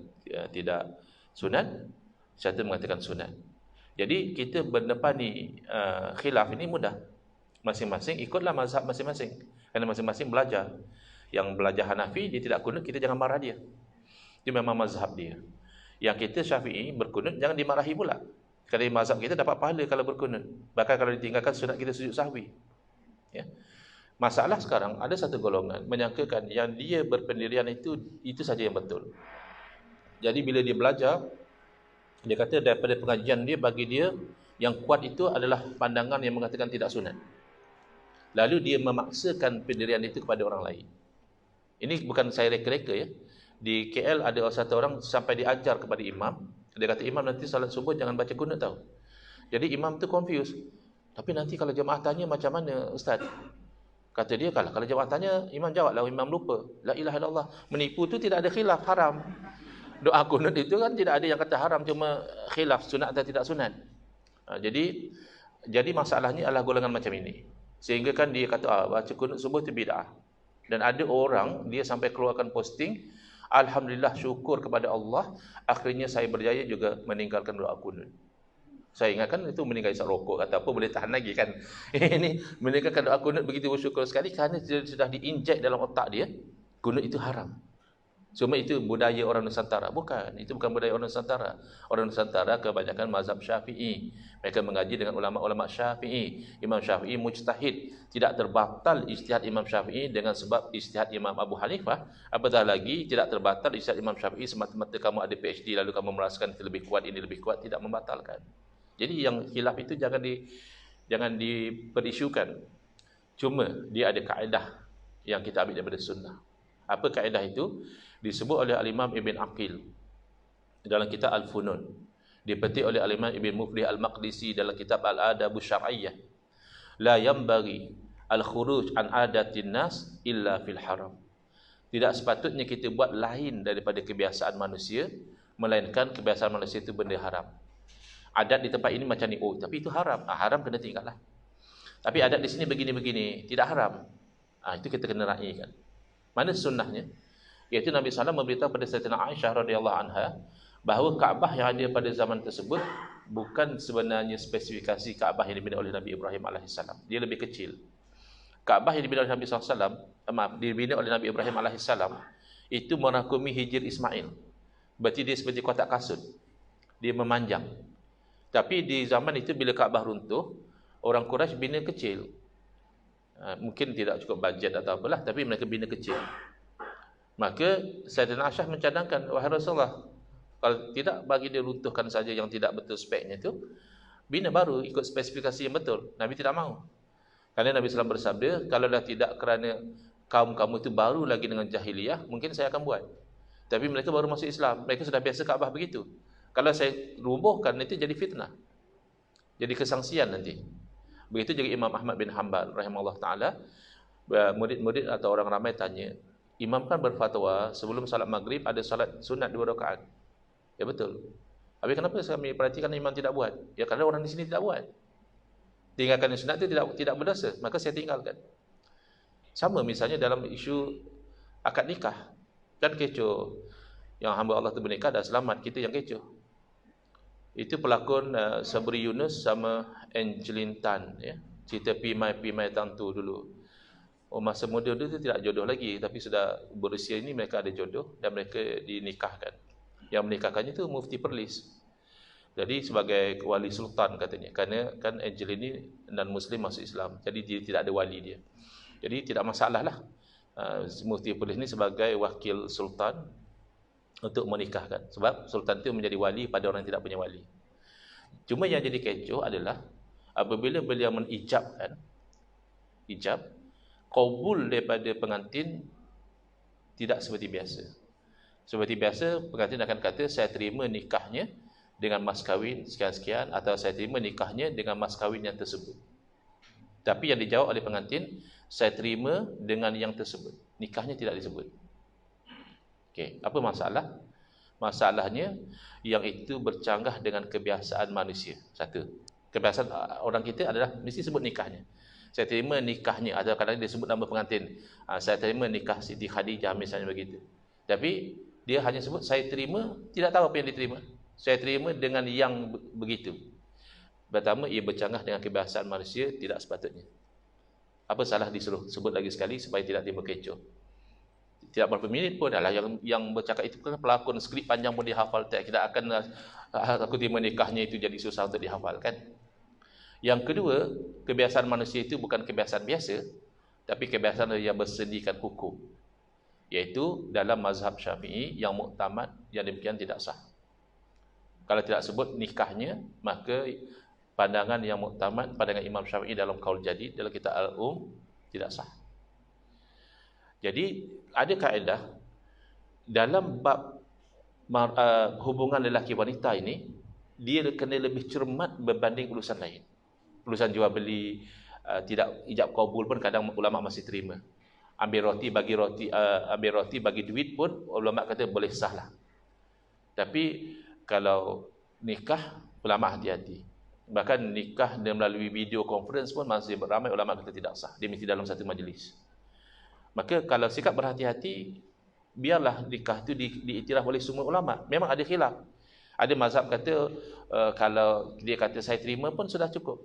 tidak sunat, satu mengatakan sunat. Jadi kita berdepani khilaf ini mudah. Masing-masing ikutlah mazhab masing-masing. Kerana masing-masing belajar. Yang belajar Hanafi dia tidak kunut, kita jangan marah dia. Dia memang mazhab dia. Yang kita Syafi'i berkunut jangan dimarahi pula. Kerana mazhab kita dapat pahala kalau berkunut. Bahkan kalau ditinggalkan sunat kita sujud sahwi. Ya. Masalah sekarang ada satu golongan menyangkakan yang dia berpendirian itu saja yang betul. Jadi bila dia belajar, dia kata daripada pengajian dia, bagi dia yang kuat itu adalah pandangan yang mengatakan tidak sunat. Lalu dia memaksakan pendirian itu kepada orang lain. Ini bukan saya reka-reka ya. Di KL ada satu orang sampai diajar kepada imam. Dia kata imam nanti salat subuh jangan baca kunut tau. Jadi imam tu confused. Tapi nanti kalau jemaah tanya macam mana ustaz? Kata dia kalau jemaah tanya, imam jawablah, imam lupa. La ilaha illallah. Menipu tu tidak ada khilaf, haram. Doa kunut itu kan tidak ada yang kata haram, cuma khilaf sunat atau tidak sunat. Jadi masalahnya adalah golongan macam ini. Sehingga kan dia kata baca kunut subuh itu bid'ah. Dan ada orang dia sampai keluarkan posting, alhamdulillah syukur kepada Allah, akhirnya saya berjaya juga meninggalkan doa kunut. Saya ingatkan itu meninggal isap rokok atau apa boleh tahan lagi kan. Ini meninggalkan doa kunut begitu bersyukur sekali kerana sudah diinjek dalam otak dia kunut itu haram. Cuma itu budaya orang Nusantara. Bukan, itu bukan budaya orang Nusantara. Orang Nusantara kebanyakan mazhab Syafi'i. Mereka mengaji dengan ulama-ulama Syafi'i. Imam Syafi'i mujtahid. Tidak terbatal ijtihad Imam Syafi'i dengan sebab ijtihad Imam Abu Hanifah. Apatah lagi tidak terbatal ijtihad Imam Syafi'i semata-mata kamu ada PhD lalu kamu merasakan itu lebih kuat, ini lebih kuat, tidak membatalkan. Jadi yang khilaf itu jangan diperisukan. Cuma dia ada kaedah yang kita ambil daripada sunnah. Apa kaedah itu? Disebut oleh Al-Imam Ibn Aqil dalam kitab Al-Funun. Dipetik oleh Al-Imam Ibn Muflih Al-Maqdisi dalam kitab Al-Adabu Syar'iyyah. La yambaghi al-khuruj an adatin nas illa fil haram. Tidak sepatutnya kita buat lain daripada kebiasaan manusia, melainkan kebiasaan manusia itu benda haram. Adat di tempat ini macam ni, tapi itu haram. Haram kena tinggallah. Tapi adat di sini begini-begini, tidak haram. Itu kita kena raikan. Mana sunnahnya? Iaitu Nabi SAW memberitahu pada Sayyidatina Aisyah radhiyallahu anha bahawa Kaabah yang ada pada zaman tersebut bukan sebenarnya spesifikasi Kaabah yang dibina oleh Nabi Ibrahim AS. Dia lebih kecil. Kaabah yang dibina oleh Nabi SAW, dibina oleh Nabi Ibrahim AS, itu merakumi hijir Ismail. Berarti dia seperti kotak kasut. Dia memanjang. Tapi di zaman itu bila Kaabah runtuh, orang Quraisy bina kecil. Mungkin tidak cukup bajet atau apalah, tapi mereka bina kecil. Maka Sayyidatina Aisyah mencadangkan, wahai Rasulullah, kalau tidak bagi dia runtuhkan saja yang tidak betul speknya itu, bina baru ikut spesifikasi yang betul. Nabi tidak mahu. Kerana Nabi SAW bersabda, kalau dah tidak kerana kaum kamu itu baru lagi dengan jahiliyah, mungkin saya akan buat. Tapi mereka baru masuk Islam, mereka sudah biasa Kaabah begitu. Kalau saya rubuhkan, itu jadi fitnah, jadi kesangsian nanti. Begitu juga Imam Ahmad bin Hanbal rahimahullah ta'ala. Murid-murid atau orang ramai tanya, Imam kan berfatwa sebelum salat maghrib ada salat sunat 2 rakaat. Ya betul. Habis kenapa kami perhatikan Imam tidak buat? Ya kerana orang di sini tidak buat. Tinggalkan yang sunat itu tidak berdosa, maka saya tinggalkan. Sama misalnya dalam isu akad nikah. Kan kecoh. Yang hamba Allah itu bernikah dah selamat, kita yang kecoh. Itu pelakon Sabri Yunus sama Angeline Tan, ya. Cerita Pimai Tantu dulu. Masa muda dulu itu tidak jodoh lagi, tapi sudah berusia ini mereka ada jodoh dan mereka dinikahkan. Yang menikahkannya itu Mufti Perlis. Jadi sebagai wali sultan katanya. Kerana kan Angeline ini non-Muslim masuk Islam, jadi dia tidak ada wali dia. Jadi tidak masalah lah. Mufti Perlis ini sebagai wakil sultan untuk menikahkan. Sebab sultan itu menjadi wali pada orang yang tidak punya wali. Cuma yang jadi kecoh adalah apabila beliau menijabkan, qabul daripada pengantin tidak seperti biasa. Seperti biasa, pengantin akan kata, saya terima nikahnya dengan mas kahwin sekian-sekian, atau saya terima nikahnya dengan mas kahwin yang tersebut. Tapi yang dijawab oleh pengantin, saya terima dengan yang tersebut. Nikahnya tidak disebut. Okey, apa masalah? Masalahnya, yang itu bercanggah dengan kebiasaan manusia. Satu, kebiasaan orang kita adalah mesti sebut nikahnya. Saya terima nikahnya, atau kadang-kadang dia sebut nama pengantin. Saya terima nikah Siti Khadijah misalnya begitu. Tapi dia hanya sebut saya terima, tidak tahu apa yang diterima. Saya terima dengan yang begitu. Pertama, ia bercanggah dengan kebiasaan manusia, tidak sepatutnya. Apa salah disuruh sebut lagi sekali supaya tidak timbul kecoh. Tidak berapa minit pun adalah yang bercakap itu kan pelakon, skrip panjang pun dihafal. Tidak akan aku terima nikahnya itu jadi susah untuk dihafalkan. Yang kedua, kebiasaan manusia itu bukan kebiasaan biasa, tapi kebiasaan yang bersendikan hukum. Iaitu dalam mazhab Syafi'i yang muktamad, yang demikian tidak sah. Kalau tidak sebut nikahnya, maka pandangan yang muktamad, pandangan Imam Syafi'i dalam Qaul Jadid, dalam kitab Al-Um, tidak sah. Jadi, ada kaedah dalam bab hubungan lelaki wanita ini, dia kena lebih cermat berbanding urusan lain. Urusan jual beli, tidak ijab kabul pun kadang ulama masih terima. Ambil roti bagi duit pun ulama kata boleh sah lah. Tapi kalau nikah, ulama hati-hati. Bahkan nikah dan melalui video conference pun masih ramai ulama kata tidak sah. Dia mesti dalam satu majlis. Maka kalau sikap berhati-hati, biarlah nikah itu diiktiraf oleh semua ulama. Memang ada khilaf. Ada mazhab kata kalau dia kata saya terima pun sudah cukup.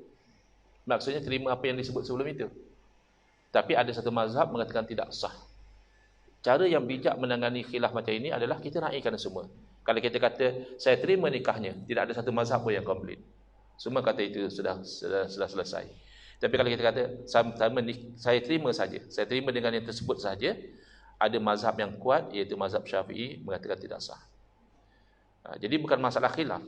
Maksudnya terima apa yang disebut sebelum itu. Tapi ada satu mazhab mengatakan tidak sah. Cara yang bijak menangani khilaf macam ini adalah kita raikan semua. Kalau kita kata saya terima nikahnya, tidak ada satu mazhab pun yang komplit. Semua kata itu sudah selesai. Tapi kalau kita kata saya terima saja, saya terima dengan yang tersebut saja, ada mazhab yang kuat iaitu mazhab Syafi'i mengatakan tidak sah. Jadi bukan masalah khilaf.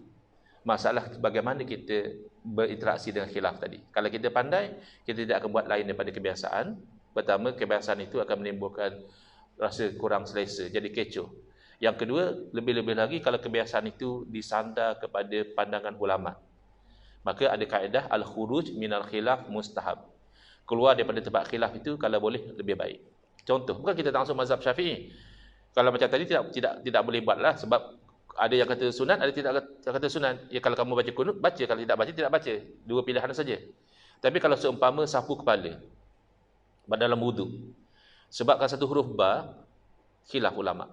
Masalah bagaimana kita berinteraksi dengan khilaf tadi. Kalau kita pandai, kita tidak akan buat lain daripada kebiasaan. Pertama, kebiasaan itu akan menimbulkan rasa kurang selesa, jadi kecoh. Yang kedua, lebih-lebih lagi kalau kebiasaan itu disandar kepada pandangan ulama. Maka ada kaedah al-khuruj minal khilaf mustahab. Keluar daripada tempat khilaf itu kalau boleh lebih baik. Contoh, bukan kita langsung mazhab Syafi'i. Kalau macam tadi tidak boleh buatlah sebab ada yang kata sunat, ada yang kata sunat. Ya kalau kamu baca kunut, baca. Kalau tidak baca, tidak baca. Dua pilihan saja. Tapi kalau seumpama sapu kepala dalam wudu, sebabkan satu huruf ba, khilaf ulama.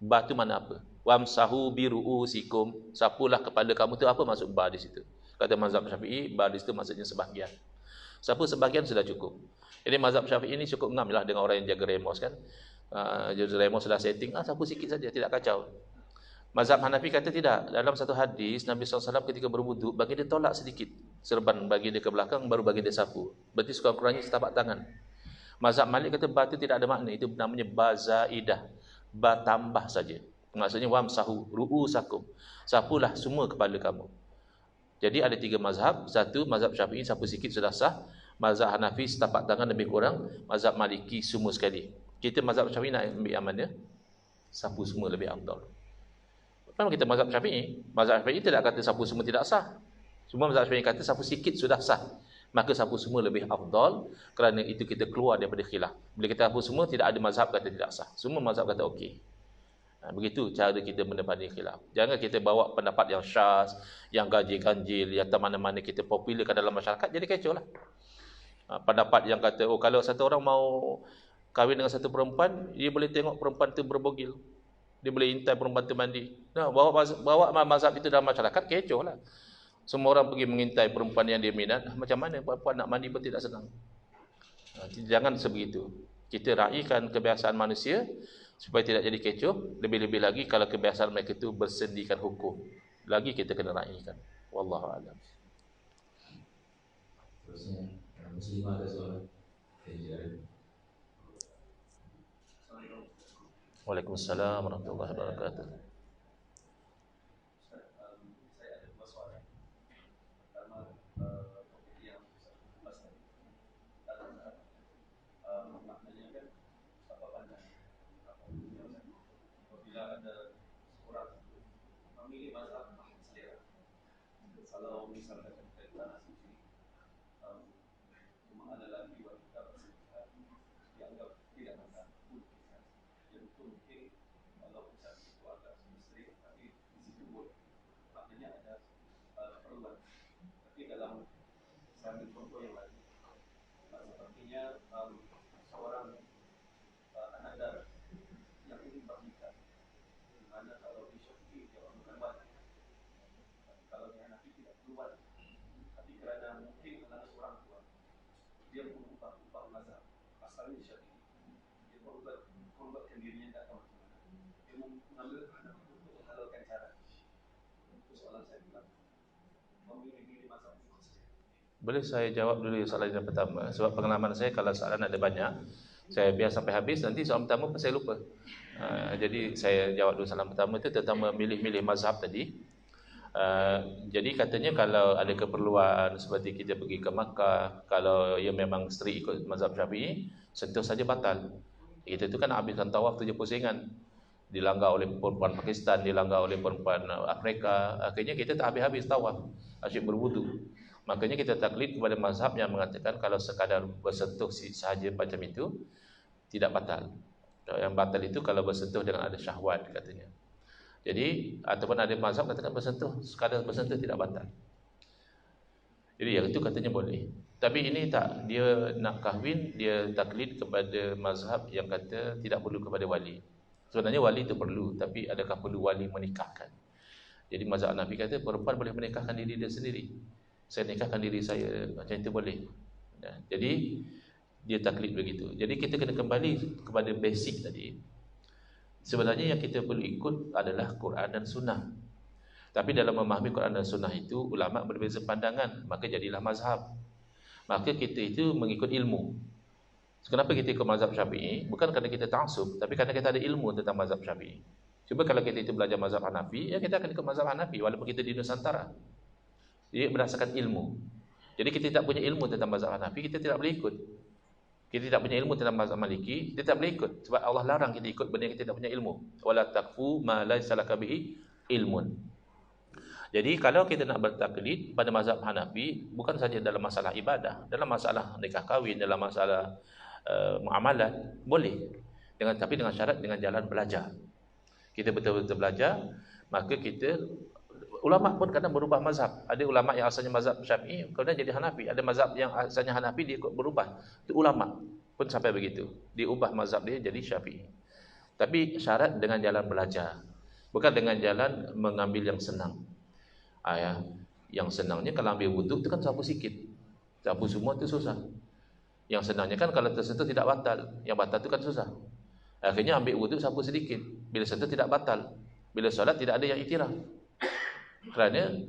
Ba tu mana apa? Wamsahu biru'usikum. Sapulah kepala kamu tu, apa maksud ba di situ? Kata mazhab Syafi'i, ba di situ maksudnya sebahagian. Sapu sebahagian sudah cukup. Jadi mazhab Syafi'i ini cukup ngamlah dengan orang yang jaga remos kan. Jaga remos sudah setting, sapu sikit saja, tidak kacau. Mazhab Hanafi kata tidak. Dalam satu hadis, Nabi SAW ketika berwudu, bagi dia tolak sedikit serban bagi dia ke belakang, baru bagi dia sapu. Berarti sekurang-kurangnya setapak tangan. Mazhab Malik kata ba itu tidak ada makna. Itu namanya ba zaidah. Ba tambah saja. Maksudnya wamsahu ru'usakum. Sapulah semua kepala kamu. Jadi ada tiga mazhab. Satu, mazhab Syafi'i sapu sikit sudah sah. Mazhab Hanafi setapak tangan lebih kurang. Mazhab Maliki semua sekali. Kita mazhab Syafi'i nak ambil yang mana? Sapu semua lebih afdal. Memang kita mazhab Syafi'i. Mazhab Syafi'i tidak kata sapu semua tidak sah. Semua mazhab Syafi'i kata sapu sikit sudah sah. Maka sapu semua lebih afdal. Kerana itu kita keluar daripada khilaf. Bila kita sapu semua, tidak ada mazhab kata tidak sah. Semua mazhab kata okey. Begitu cara kita menepani khilaf. Jangan kita bawa pendapat yang syaz, yang ganjil-ganjil, yang mana-mana kita popularkan dalam masyarakat, jadi kecoh lah. Pendapat yang kata, kalau satu orang mau kahwin dengan satu perempuan, dia boleh tengok perempuan itu berbogil. Dia boleh intai perempuan itu mandi. Nah, bawa mazhab itu dalam masyarakat, kecoh lah. Semua orang pergi mengintai perempuan yang dia minat. Macam mana perempuan nak mandi pun tidak senang. Jangan sebegitu. Kita raikan kebiasaan manusia supaya tidak jadi kecoh. Lebih-lebih lagi kalau kebiasaan mereka itu bersendikan hukum, lagi kita kena raikan. Wallahu a'lam. Terusnya, Muslimah ada soalan. Waalaikumsalam warahmatullahi wabarakatuh. Saya ada dua soalan. Pertama, topik yang Mas tadi. Maknanya kan apa panjang? Apabila ada orang memilih mazhab Ahmad selera. Kalau misalnya kita tanah suci, cuma ada lagi wanita bersedekah dianggap tidak mazhab. Mungkin kalau usaha itu agak ekstrim, tapi di situ boleh. Maknanya ada perluan. Tapi dalam saya ambil contoh yang lain, sepertinya seorang anak darah yang ingin bernikah, di mana kalau di Syafi'i dia orang bukan wali, kalau di Hanafi tidak perlu wali, tapi kerana mungkin anak seorang tua, dia mengubah mazhab asalnya di Syafi'i, dia membuatkan dirinya tidak tahu macam mana. Dia mengambil anak untuk menghalalkan cara. Itu soalan saya bilang. Memilih mazhab itu saja. Boleh saya jawab dulu soalan yang pertama. Sebab pengalaman saya kalau soalan ada banyak, saya biar sampai habis, nanti soalan pertama saya lupa. Jadi saya jawab dulu soalan pertama itu tentang memilih-milih mazhab tadi. Jadi katanya kalau ada keperluan seperti kita pergi ke Makkah, kalau ia memang strict ikut mazhab Syafi'i, sentuh saja batal. Kita itu kan habiskan tawaf 7 pusingan, dilanggar oleh perempuan Pakistan, dilanggar oleh perempuan Afrika. Akhirnya kita tak habis-habis tawaf, asyik berwudu. Makanya kita taklid kepada mazhab yang mengatakan kalau sekadar bersentuh sahaja macam itu tidak batal. Yang batal itu kalau bersentuh dengan ada syahwat katanya. Jadi ataupun ada mazhab katakan bersentuh, sekadar bersentuh tidak batal. Jadi yang itu katanya boleh. Tapi ini tak, dia nak kahwin, dia taklid kepada mazhab yang kata tidak perlu kepada wali. Sebenarnya wali itu perlu, tapi adakah perlu wali menikahkan? Jadi mazhab Hanafi kata perempuan boleh menikahkan diri dia sendiri. Saya nikahkan diri saya, macam itu boleh. Jadi dia taklid begitu. Jadi kita kena kembali kepada basic tadi. Sebenarnya yang kita perlu ikut adalah Quran dan Sunnah. Tapi dalam memahami Quran dan Sunnah itu, ulama berbeza pandangan, maka jadilah mazhab. Maka kita itu mengikut ilmu. Kenapa kita ikut mazhab Syafi'i? Bukan kerana kita ta'assub, tapi kerana kita ada ilmu tentang mazhab Syafi'i. Cuba kalau kita itu belajar mazhab Hanafi, ya kita akan ikut mazhab Hanafi walaupun kita di Nusantara. Jadi berdasarkan ilmu. Jadi kita tak punya ilmu tentang mazhab Hanafi, kita tidak boleh ikut. Kita tidak punya ilmu tentang mazhab Maliki, kita tak boleh ikut. Sebab Allah larang kita ikut benda yang kita tidak punya ilmu. Wala taqfu ma laysa laka bihi ilmun. Jadi kalau kita nak bertaklid pada mazhab Hanafi, bukan saja dalam masalah ibadah, dalam masalah nikah kahwin, dalam masalah muamalat, boleh. Tapi dengan syarat dengan jalan belajar. Kita betul-betul belajar, maka kita, ulama pun kadang berubah mazhab. Ada ulama yang asalnya mazhab Syafi'i kemudian jadi Hanafi. Ada mazhab yang asalnya Hanafi dia ikut berubah. Itu ulama pun sampai begitu. Dia ubah mazhab dia jadi Syafi'i. Tapi syarat dengan jalan belajar. Bukan dengan jalan mengambil yang senang. Yang senangnya kalau ambil wuduk itu kan sapu sikit. Sapu semua itu susah. Yang senangnya kan kalau tersentuh tidak batal. Yang batal itu kan susah. Akhirnya ambil wuduk sapu sedikit. Bila sentuh tidak batal. Bila solat tidak ada yang iktiraf. Kerana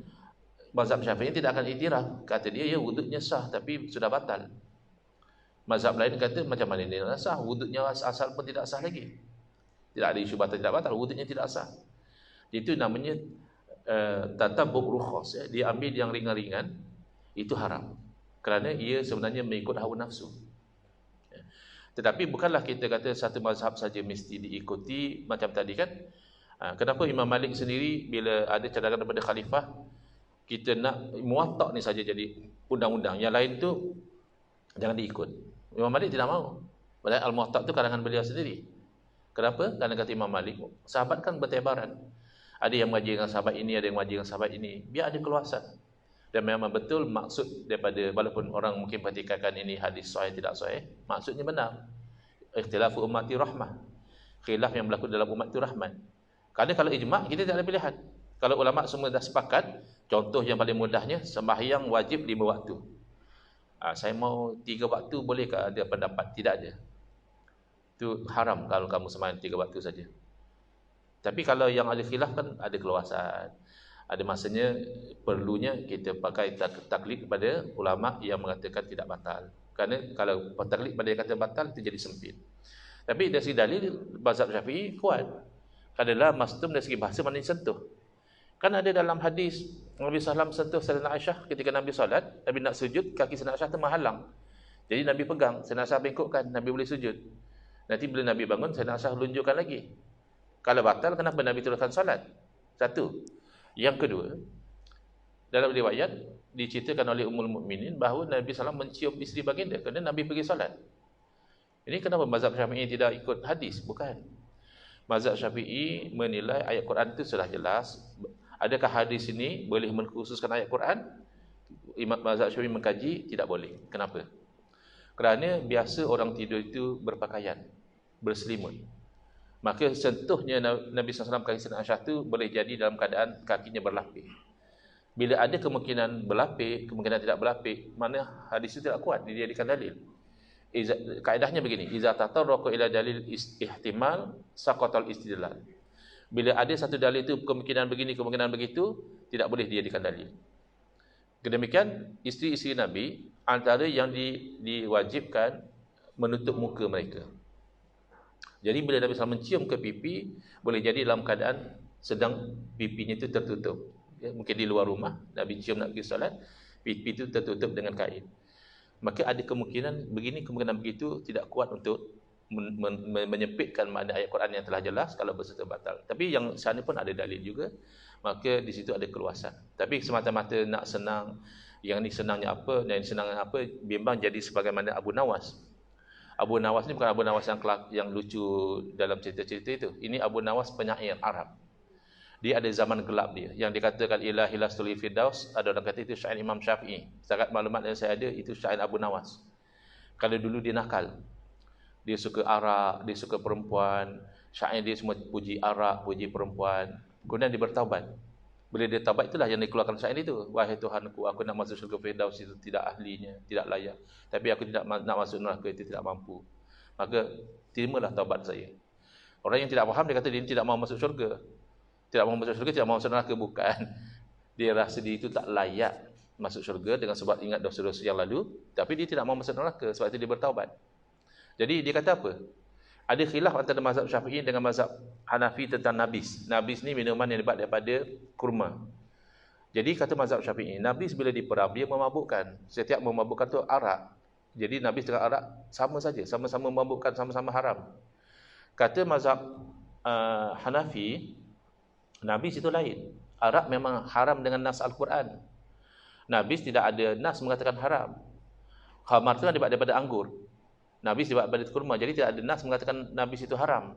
mazhab Syafi'i tidak akan iktiraf. Kata dia, ya wuduknya sah tapi sudah batal. Mazhab lain kata, macam mana ini nak sah? Wuduknya asal pun tidak sah lagi. Tidak ada isu batal tidak batal, wuduknya tidak sah. Itu namanya tatabbu' rukhas. Dia ambil yang ringan-ringan, itu haram. Kerana ia sebenarnya mengikut hawa nafsu. Tetapi bukanlah kita kata satu mazhab saja mesti diikuti macam tadi kan. Kenapa Imam Malik sendiri bila ada cadangan daripada khalifah, kita nak Muwatta' ni saja jadi undang-undang, yang lain tu jangan diikut. Imam Malik tidak mahu. Padahal Al-Muwatta' tu karangan beliau sendiri. Kenapa? Kerana kata Imam Malik, sahabat kan bertebaran. Ada yang mengaji dengan sahabat ini, ada yang mengaji dengan sahabat ini. Biar ada keluasan. Dan memang betul maksud daripada, walaupun orang mungkin pertikaikan ini hadis sahih tidak sahih, maksudnya benar. Ikhtilafu ummati rahmah. Khilaf yang berlaku dalam umat itu rahmat. Kerana kalau ijma' kita tak ada pilihan. Kalau ulama semua dah sepakat, contoh yang paling mudahnya, sembahyang wajib 5 waktu. Saya mau 3 waktu, bolehkah ada pendapat? Tidak ada. Itu haram kalau kamu sembahyang 3 waktu saja. Tapi kalau yang ada khilaf kan ada keluasan. Ada masanya perlunya kita pakai taklid kepada ulama yang mengatakan tidak batal. Kerana kalau taklid pada yang kata batal itu jadi sempit. Tapi dari segi dalil mazhab Syafi'i kuat. Adalah mastum dari segi bahasa mana sentuh. Kan ada dalam hadis Nabi SAW sentuh Sayyidina Aisyah ketika Nabi solat, Nabi nak sujud, kaki Sayyidina Aisyah tu menghalang. Jadi Nabi pegang, Sayyidina Aisyah bengkokkan, Nabi boleh sujud. Nanti bila Nabi bangun, Sayyidina Aisyah lunjukkan lagi. Kalau batal, kenapa Nabi teruskan solat? Satu. Yang kedua, dalam riwayat diceritakan oleh Ummul Mukminin bahawa Nabi SAW mencium isteri baginda kerana Nabi pergi solat. Ini kenapa mazhab Syafi'i tidak ikut hadis? Bukan. Mazhab Syafi'i menilai ayat Quran itu sudah jelas. Adakah hadis ini boleh mengkhususkan ayat Quran? Imam mazhab Syafi'i mengkaji, tidak boleh. Kenapa? Kerana biasa orang tidur itu berpakaian, berselimut. Maka sentuhnya Nabi SAW kaki Sayyidina Aisyah itu boleh jadi dalam keadaan kakinya berlapik. Bila ada kemungkinan berlapik, kemungkinan tidak berlapik, mana hadis itu tidak kuat dijadikan dalil. Kaedahnya begini, iza tatarraqa ila dalil ihtimal saqatal istidlal. Bila ada satu dalil itu kemungkinan begini, kemungkinan begitu, tidak boleh dijadikan dalil. Kedemikian isteri-isteri Nabi antara yang diwajibkan menutup muka mereka. Jadi bila Nabi SAW mencium ke pipi, boleh jadi dalam keadaan sedang pipinya itu tertutup. Ya, mungkin di luar rumah, Nabi cium nak pergi solat, pipi itu tertutup dengan kain. Maka ada kemungkinan begini, kemungkinan begitu, tidak kuat untuk menyempitkan makna ayat Quran yang telah jelas kalau berserta batal. Tapi yang sana pun ada dalil juga, maka di situ ada keluasan. Tapi semata-mata nak senang, yang ni senangnya apa, dan yang senangnya apa, bimbang jadi sebagaimana Abu Nawas. Abu Nawas ni bukan Abu Nawas yang lucu dalam cerita-cerita itu. Ini Abu Nawas penyair Arab. Dia ada zaman gelap dia. Yang dikatakan ilahi lastul firdaus, ada orang kata itu syair Imam Syafi'i. Setakat maklumat yang saya ada, itu syair Abu Nawas. Kalau dulu dia nakal, dia suka arak, dia suka perempuan, syair dia semua puji arak, puji perempuan. Kemudian dia bertaubat. Bila dia taubat, itulah yang dikeluarkan syair itu. Wahai Tuhanku, aku nak masuk syurga firdaus, itu tidak ahlinya, tidak layak. Tapi aku tidak nak masuk neraka, itu tidak mampu. Maka terimalah taubat saya. Orang yang tidak faham, dia kata dia tidak mau masuk syurga. Tidak mau masuk syurga, tidak mau masuk neraka. Bukan. Dia rasa dia itu tak layak masuk syurga dengan sebab ingat dosa-dosa yang lalu. Tapi dia tidak mau masuk neraka, sebab itu dia bertaubat. Jadi dia kata apa? Ada khilaf antara mazhab Syafi'i dengan mazhab Hanafi tentang nabis. Nabis ni minuman yang dibuat daripada kurma. Jadi kata mazhab Syafi'i, nabis bila diperap, dia memabukkan. Setiap memabukkan tu arak. Jadi nabis dengan arak sama saja, sama-sama memabukkan, sama-sama haram. Kata mazhab Hanafi, nabis itu lain. Arak memang haram dengan nas Al-Quran. Nabis tidak ada nas mengatakan haram. Khamar itu dibuat daripada anggur. Nabis dibuat daripada kurma. Jadi tidak ada nas mengatakan nabis itu haram.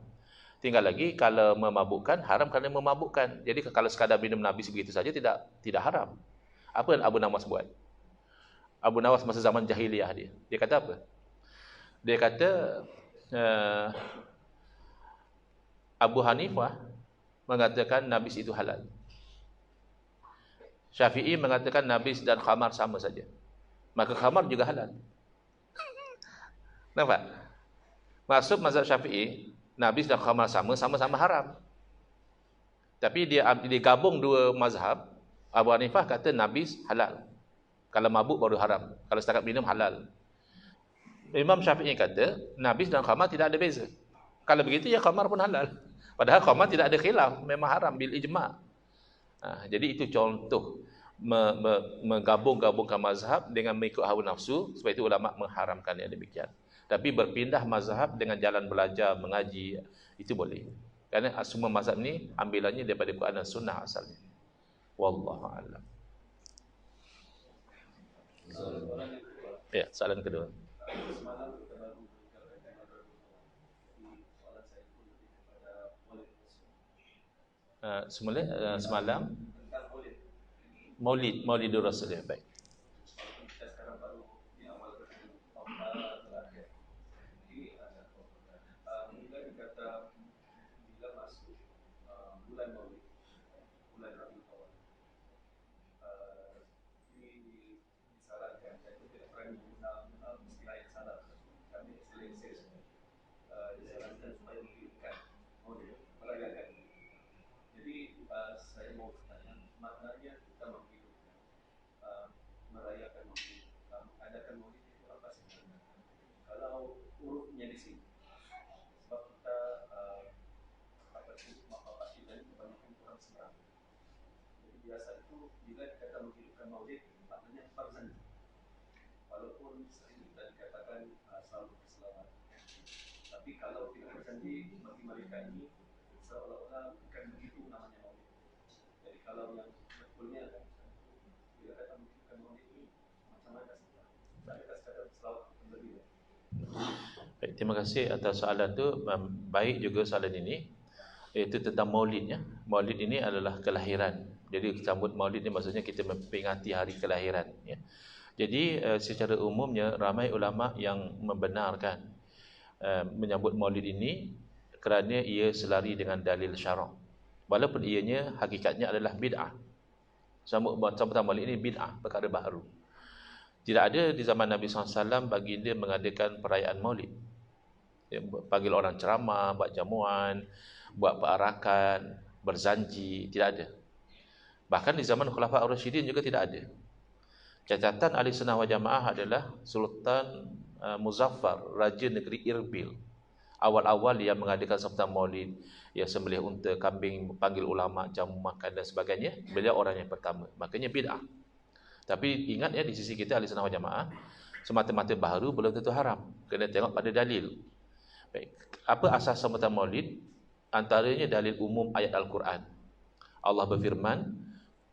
Tinggal lagi kalau memabukkan, haram kerana memabukkan. Jadi kalau sekadar minum nabis begitu saja tidak haram. Apa yang Abu Nawas buat? Abu Nawas masa zaman jahiliyah dia. Dia kata apa? Dia kata Abu Hanifah mengatakan nabis itu halal. Syafi'i mengatakan nabis dan khamar sama saja. Maka khamar juga halal. Nampak? Maksud mazhab Syafi'i, nabis dan khamar sama-sama haram. Tapi dia gabung dua mazhab. Abu Hanifah kata nabis halal. Kalau mabuk baru haram. Kalau setakat minum halal. Imam Syafi'i kata nabis dan khamar tidak ada beza. Kalau begitu ya khamar pun halal. Padahal khamar tidak ada khilaf, memang haram bil ijma'. Jadi itu contoh menggabung-gabungkan mazhab dengan mengikut hawa nafsu. Sebab itu ulama mengharamkan yang demikian. Tapi berpindah mazhab dengan jalan belajar, mengaji, itu boleh. Kerana semua mazhab ni ambilannya daripada Quran dan Sunnah asalnya. Wallahu a'lam. Ya, soalan kedua. Semalam Maulidur Rasul, ya, baik. Baik, terima kasih atas soalan tu. Baik juga soalan ini, iaitu tentang maulidnya. Maulid ini adalah kelahiran. Jadi sambut maulid ni maksudnya kita memperingati hari kelahiran, ya. Jadi secara umumnya ramai ulama yang membenarkan menyambut maulid ini kerana ia selari dengan dalil syarak. Walaupun ianya hakikatnya adalah bid'ah. Sambutan maulid ini bid'ah, perkara baru. Tidak ada di zaman Nabi SAW baginda mengadakan perayaan maulid. Dia panggil orang ceramah, buat jamuan, buat perarakan, berzanji, tidak ada. Bahkan di zaman Khulafa Ar-Rasyidin juga tidak ada. Catatan Ahli Sunnah wal Jamaah adalah Sultan Muzaffar, Raja Negeri Irbil. Awal-awal dia mengadakan sambutan maulid, ia sembelih unta, kambing, panggil ulama, jamu makan dan sebagainya. Beliau orang yang pertama. Makanya bid'ah. Tapi ingat ya, di sisi kita Ahli Sunnah wal Jamaah, semata-mata baharu belum tentu haram. Kena tengok pada dalil. Baik. Apa asas sambutan maulid? Antaranya dalil umum ayat Al-Quran. Allah berfirman,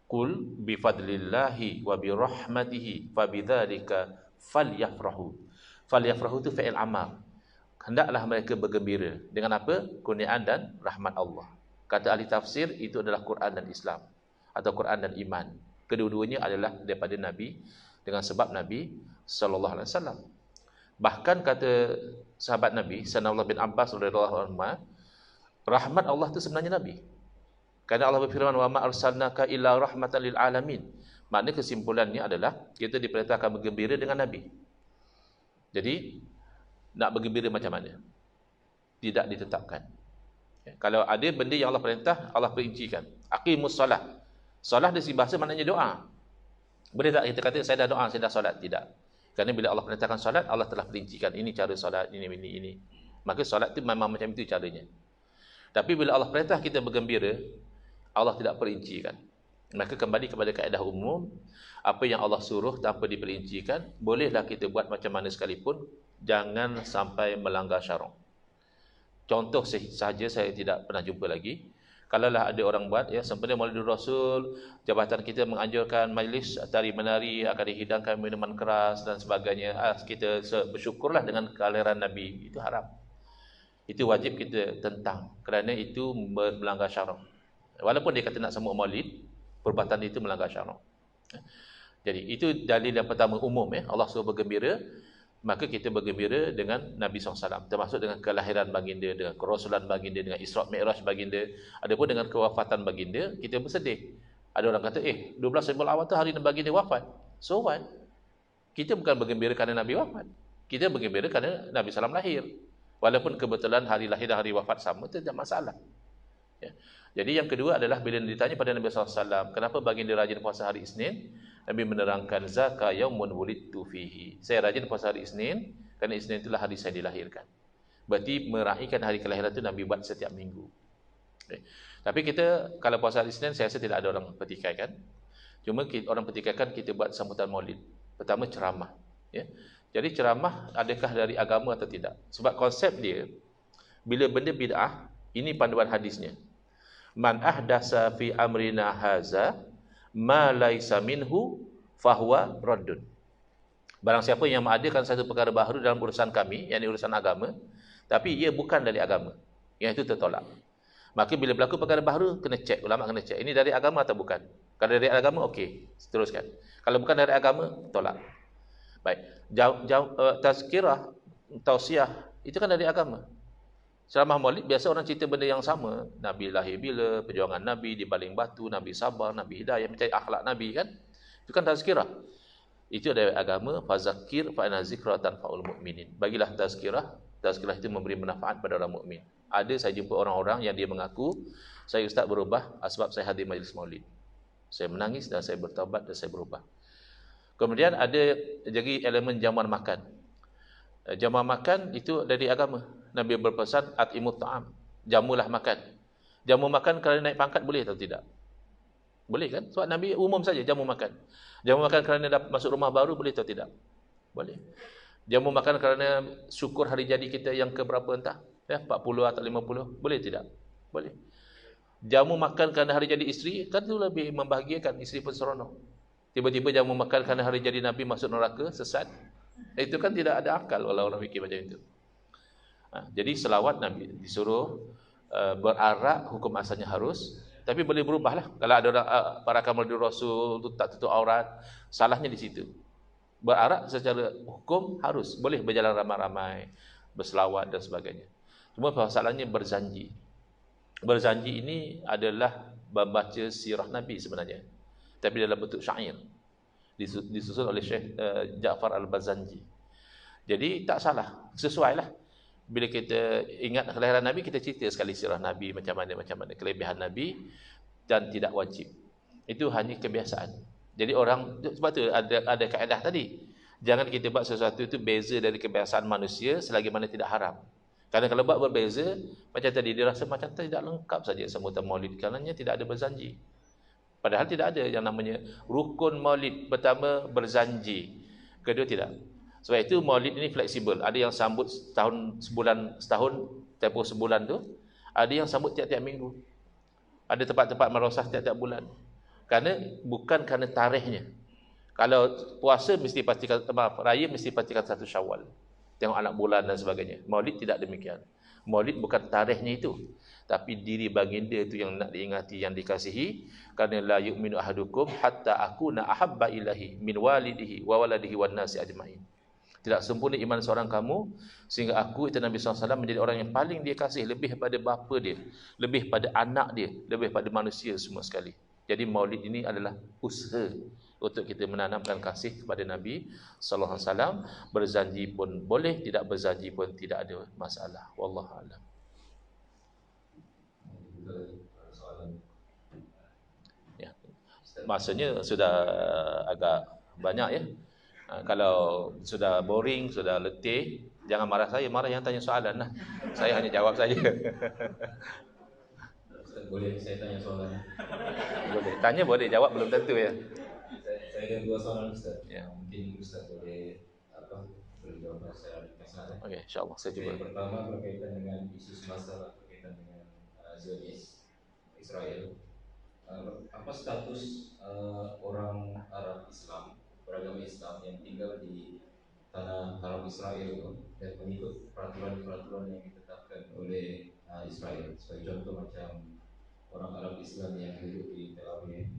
"Qul bifadlillahi wa birahmatihi fabidzalika falyafrahu." Falyafrahu itu fi'il amal. Hendaklah mereka bergembira. Dengan apa? Kurniaan dan rahmat Allah. Kata ahli tafsir, itu adalah Quran dan Islam atau Quran dan iman. Kedua-duanya adalah daripada Nabi dengan sebab Nabi sallallahu alaihi wasallam. Bahkan kata sahabat Nabi, Sayyidina bin Abbas radhiyallahu anhu, rahmat Allah itu sebenarnya Nabi. Karena Allah berfirman, "Wa ma arsalnaka illa rahmatan lil alamin." Maknanya kesimpulannya adalah kita diperintahkan bergembira dengan Nabi. Jadi nak bergembira macam mana? Tidak ditetapkan. Kalau ada benda yang Allah perintah, Allah perincikan. Aqimus solat. Solat dari bahasa maknanya doa. Boleh tak kita kata saya dah doa, saya dah solat? Tidak. Kerana bila Allah perintahkan solat, Allah telah perincikan ini cara solat, ini. Maka solat itu memang macam itu caranya. Tapi bila Allah perintah kita bergembira, Allah tidak perincikan. Maka kembali kepada kaedah umum, apa yang Allah suruh tanpa diperincikan, bolehlah kita buat macam mana sekalipun, jangan sampai melanggar syarak. Contoh sahaja saya tidak pernah jumpa lagi. Kalaulah ada orang buat sempena Maulidul Rasul, jabatan kita menganjurkan majlis tari menari, akan dihidangkan minuman keras dan sebagainya, kita bersyukurlah dengan kelahiran Nabi. Itu haram. Itu wajib kita tentang, kerana itu melanggar syarak. Walaupun dia kata nak sambut Maulid, perbuatan itu melanggar syarak. Jadi itu dalil yang pertama umum. Allah suruh bergembira, maka kita bergembira dengan Nabi SAW, termasuk dengan kelahiran baginda, dengan kerasulan baginda, dengan Isra' Mi'raj baginda. Adapun dengan kewafatan baginda, kita bersedih. Ada orang kata, 12 Rabiul Awwal tu hari baginda wafat. So what? Kita bukan bergembira kerana Nabi wafat. Kita bergembira kerana Nabi SAW lahir. Walaupun kebetulan hari lahir dan hari wafat sama, itu tidak masalah. Ya. Jadi yang kedua adalah bila ditanya pada Nabi SAW, kenapa baginda rajin puasa hari Isnin? Nabi menerangkan, zaka yaumun wulidtu fihi. Saya rajin puasa hari Isnin kerana Isnin itulah hari saya dilahirkan. Berarti meraihkan hari kelahiran itu Nabi buat setiap minggu. Okay. Tapi kita kalau puasa hari Isnin, saya rasa tidak ada orang petikaikan. Cuma orang petikaikan kita buat sambutan Maulid. Pertama ceramah. Ya. Jadi ceramah adakah dari agama atau tidak? Sebab konsep dia, bila benda bid'ah, ini panduan hadisnya. Man ahdasa fi amrina haza ma laisa minhu fahuwa raddun. Barang siapa yang mengadakan satu perkara baru dalam urusan kami, yakni urusan agama, tapi ia bukan dari agama, yang itu tertolak. Maka bila berlaku perkara baru, kena cek, ulama kena cek, ini dari agama atau bukan. Kalau dari agama, okey, teruskan. Kalau bukan dari agama, tolak. Baik, tazkirah, tausiah, itu kan dari agama. Ceramah Maulid, biasa orang cerita benda yang sama. Nabi lahir bila, perjuangan Nabi di baling batu, Nabi sabar, Nabi hidayah, mencari akhlak Nabi kan. Itu kan tazkirah. Itu dari agama, fazakir fa'ana zikra tanfa'ul mu'minin. Bagilah tazkirah, tazkirah itu memberi manfaat pada orang mukmin. Ada saya jumpa orang-orang yang dia mengaku, saya ustaz berubah sebab saya hadir majlis Maulid. Saya menangis dan saya bertaubat dan saya berubah. Kemudian ada jadi elemen jamuan makan. Jamuan makan itu dari agama. Nabi berpesan at'imut ta'am, jamulah makan. Jamu makan kerana naik pangkat boleh atau tidak? Boleh kan? Sebab Nabi umum saja jamu makan. Jamu makan kerana dapat masuk rumah baru boleh atau tidak? Boleh. Jamu makan kerana syukur hari jadi kita yang ke berapa entah, 40 atau 50, boleh tidak? Boleh. Jamu makan kerana hari jadi isteri, kan itu lebih membahagiakan, isteri pun seronok. Tiba-tiba jamu makan kerana hari jadi Nabi masuk neraka, sesat. Itu kan tidak ada akal kalau orang fikir macam itu. Jadi selawat Nabi disuruh berarak, hukum asalnya harus, tapi boleh berubahlah. Kalau ada orang para Maulidul Rasul tu tak tutup aurat, salahnya di situ. Berarak secara hukum harus, boleh berjalan ramai-ramai, berselawat dan sebagainya. Cuma masalahnya berzanji. Berzanji ini adalah membaca sirah Nabi sebenarnya, tapi dalam bentuk syair, disusun oleh Syekh Ja'far Al-Bazanji. Jadi tak salah, sesuai lah. Bila kita ingat kelahiran Nabi, kita cerita sekali sirah Nabi, macam mana kelebihan Nabi, dan tidak wajib. Itu hanya kebiasaan. Jadi orang, sebab tu ada kaedah tadi, jangan kita buat sesuatu itu beza dari kebiasaan manusia selagi mana tidak haram. Kerana kalau buat berbeza, macam tadi dia rasa macam tidak lengkap saja sambutan Maulid, kerana tidak ada berzanji. Padahal tidak ada yang namanya rukun Maulid. Pertama berzanji, kedua tidak. Sebab itu Maulid ini fleksibel. Ada yang sambut setahun, tempoh sebulan tu. Ada yang sambut tiap-tiap minggu. Ada tempat-tempat marosah tiap-tiap bulan. Bukan kerana tarikhnya. Kalau puasa mesti pastikan, raya mesti pastikan 1 Syawal. Tengok anak bulan dan sebagainya. Maulid tidak demikian. Maulid bukan tarikhnya itu, tapi diri baginda itu yang nak diingati, yang dikasihi. Kerana la yu'minu ahadukum hatta akuna ahabba ilahi min walidihi wa waladihi wan nasi ajma'in. Tidak sempurna iman seorang kamu sehingga aku, itu Nabi SAW, menjadi orang yang paling dia kasih, lebih pada bapa dia, lebih pada anak dia, lebih pada manusia semua sekali. Jadi maulid ini adalah usaha untuk kita menanamkan kasih kepada Nabi SAW. Berzanji pun boleh, tidak berzanji pun tidak ada masalah. Wallahu a'lam. Ya. Masanya sudah agak banyak ya. Kalau sudah boring, sudah letih, jangan marah saya, marah yang tanya soalan lah. Saya hanya jawab saja. Boleh saya tanya soalan? Boleh. Tanya boleh, jawab belum tentu ya. Saya ada 2 soalan Ustaz. Ya. Mungkin Ustaz boleh berjawab secara ringkas. Okey, insya-Allah saya cuba. Yang pertama berkaitan dengan isu semasa berkaitan dengan Zionis Israel. Apa status orang Arab Islam, beragama Islam yang tinggal di tanah Arab Israel dan mengikut peraturan-peraturan yang ditetapkan oleh Israel? Sebagai contoh macam orang Arab Islam yang hidup di Tel Aviv.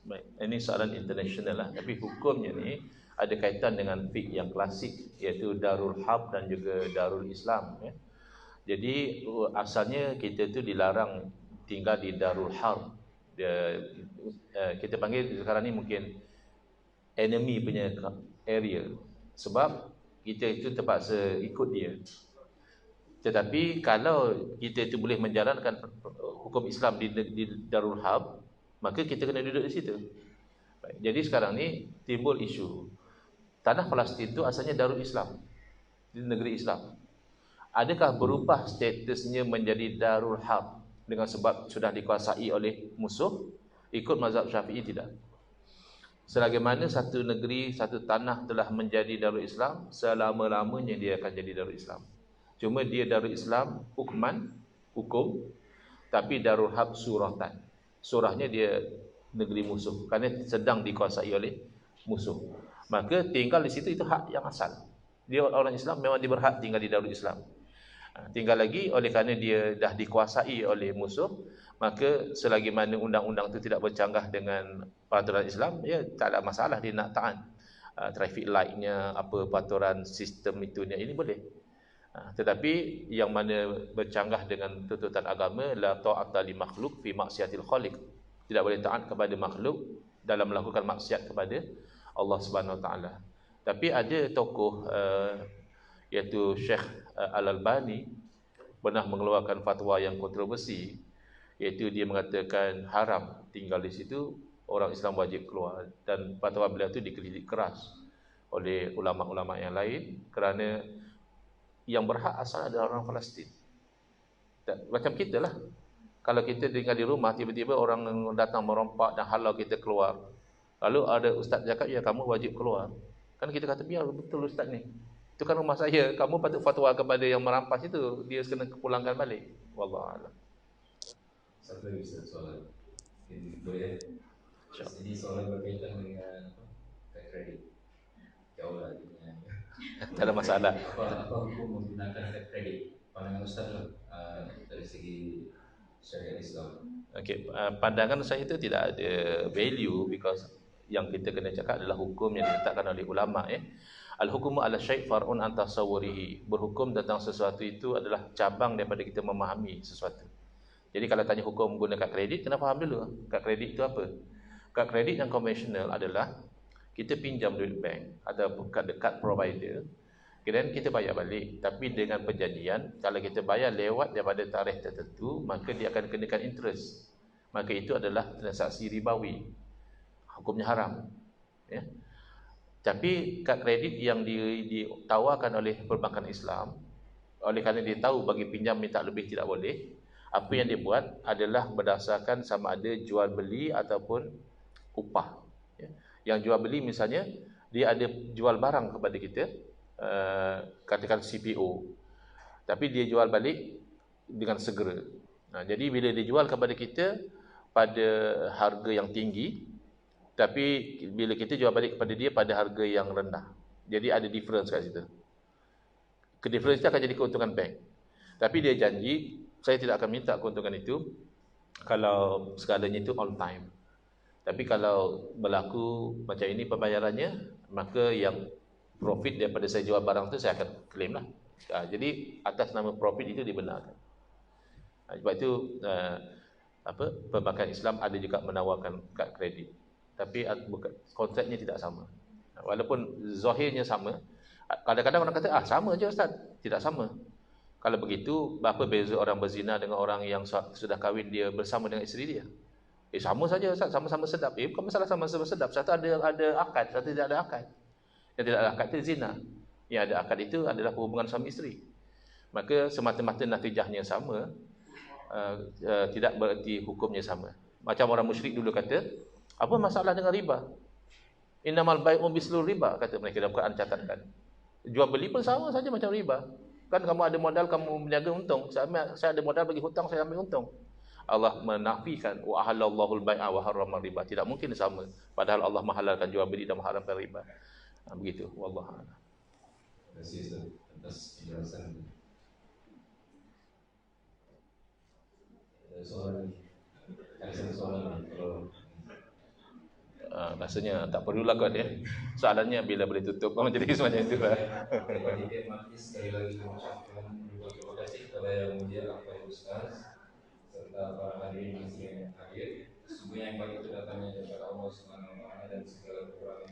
Baik, ini soalan international lah, tapi hukumnya ni ada kaitan dengan fiqh yang klasik, iaitu Darul Harb dan juga Darul Islam ya. Jadi asalnya kita tu dilarang tinggal di Darul Harb. Kita panggil sekarang ni mungkin enemy punya area, sebab kita itu terpaksa ikut dia. Tetapi kalau kita itu boleh menjalankan hukum Islam di Darul Harb, maka kita kena duduk di situ. Baik. Jadi sekarang ni timbul isu, tanah Palestin itu asalnya Darul Islam, di negeri Islam. Adakah berubah statusnya menjadi Darul Harb dengan sebab sudah dikuasai oleh musuh? Ikut mazhab Syafi'i tidak. Selagi mana satu negeri, satu tanah telah menjadi Darul Islam, selama-lamanya dia akan jadi Darul Islam. Cuma dia Darul Islam hukman, hukum, tapi Darul Harb suratan. Surahnya dia negeri musuh, kerana sedang dikuasai oleh musuh. Maka tinggal di situ itu hak yang asal. Dia orang Islam memang dia berhak tinggal di Darul Islam. Tinggal lagi oleh kerana dia dah dikuasai oleh musuh, maka selagi mana undang-undang itu tidak bercanggah dengan peraturan Islam, ya tak ada masalah dia nak taat. Traffic light-nya, apa peraturan sistem itu ini boleh. Tetapi yang mana bercanggah dengan tuntutan agama, la ta'ata li makhluk fi maksiatil khaliq. Tidak boleh taat kepada makhluk dalam melakukan maksiat kepada Allah Subhanahu Wa Taala. Tapi ada tokoh iaitu Syekh Al-Albani pernah mengeluarkan fatwa yang kontroversi, iaitu dia mengatakan haram tinggal di situ, orang Islam wajib keluar, dan fatwa beliau itu dikritik keras oleh ulama-ulama yang lain kerana yang berhak asal adalah orang Palestin. Macam kita lah, kalau kita tinggal di rumah, tiba-tiba orang datang merompak dan halau kita keluar, lalu ada ustaz cakap, ya kamu wajib keluar, kan kita kata, biar betul ustaz ni, itu kan rumah saya, kamu patut fatwa kepada yang merampas itu, dia kena pulangkan balik. Wallahualam. Satu lagi soalan ini boleh. Ini soalan berkaitan dengan kad kredit. Jauh lah Tak ada masalah. Apa hukum menggunakan kad kredit? Pandangan Ustaz lah dari segi syariat Islam. Okey, pandangan saya itu tidak ada value, because yang kita kena cakap adalah hukum yang diletakkan oleh ulama ya. Al-hukumu ala syai' far'un an tasawwurihi. Berhukum tentang sesuatu itu adalah cabang daripada kita memahami sesuatu. Jadi kalau tanya hukum guna kad kredit, kena faham dulu kad kredit itu apa. Kad kredit yang konvensional adalah kita pinjam duit bank atau kad provider, kemudian kita bayar balik, tapi dengan perjanjian kalau kita bayar lewat daripada tarikh tertentu, maka dia akan kenakan interest. Maka itu adalah transaksi ribawi, hukumnya haram ya. Tapi kad kredit yang ditawarkan oleh perbankan Islam, oleh kerana dia tahu bagi pinjam minta lebih tidak boleh, apa yang dia buat adalah berdasarkan sama ada jual beli ataupun upah ya. Yang jual beli misalnya, dia ada jual barang kepada kita, katakan CPO, tapi dia jual balik dengan segera. Jadi bila dia jual kepada kita pada harga yang tinggi, tapi bila kita jual balik kepada dia pada harga yang rendah, jadi ada difference kat situ. Difference itu akan jadi keuntungan bank. Tapi dia janji, saya tidak akan minta keuntungan itu kalau segalanya itu on time. Tapi kalau berlaku macam ini pembayarannya, maka yang profit daripada saya jual barang tu saya akan claim lah. Jadi atas nama profit itu dibenarkan. Sebab itu perbankan Islam ada juga menawarkan kad kredit, tapi kontraknya tidak sama. Walaupun zahirnya sama, kadang-kadang orang kata sama je Ustaz. Tidak sama. Kalau begitu, berapa beza orang berzina dengan orang yang sudah kahwin dia bersama dengan isteri dia? Sama saja Ustaz, sama-sama sedap. Bukan masalah sama-sama sedap. Satu ada akad, satu tidak ada akad. Yang tidak ada akad itu zina. Yang ada akad itu adalah hubungan suami isteri. Maka semata-mata natijahnya sama, tidak bererti hukumnya sama. Macam orang musyrik dulu kata, apa masalah dengan riba? Innamal bai'u mislul riba, kata mereka dalam Quran catatkan. Jual beli pun sama saja macam riba. Kan kamu ada modal, kamu berniaga untung. Saya ada modal bagi hutang, saya ambil untung. Allah menafikan wa ahallallahu al-bai'a wa harrama riba. Tidak mungkin sama. Padahal Allah menghalalkan jual beli dan mengharamkan riba. Begitu. Wallahu a'lam. Terima kasih Ustaz atas penjelasan. Ada satu soalan kalau rasanya tak perlulah kot ya. Soalannya bila boleh tutup jadi semacam itu lah. Sekali lagi mengucapkan terima kasih kepada Yang Mulia Al-Fatihah Ustaz serta para hadirin yang hadir. Sesungguhnya yang baik itu datangnya daripada Allah Subhanahu wa taala dan segala kekurangan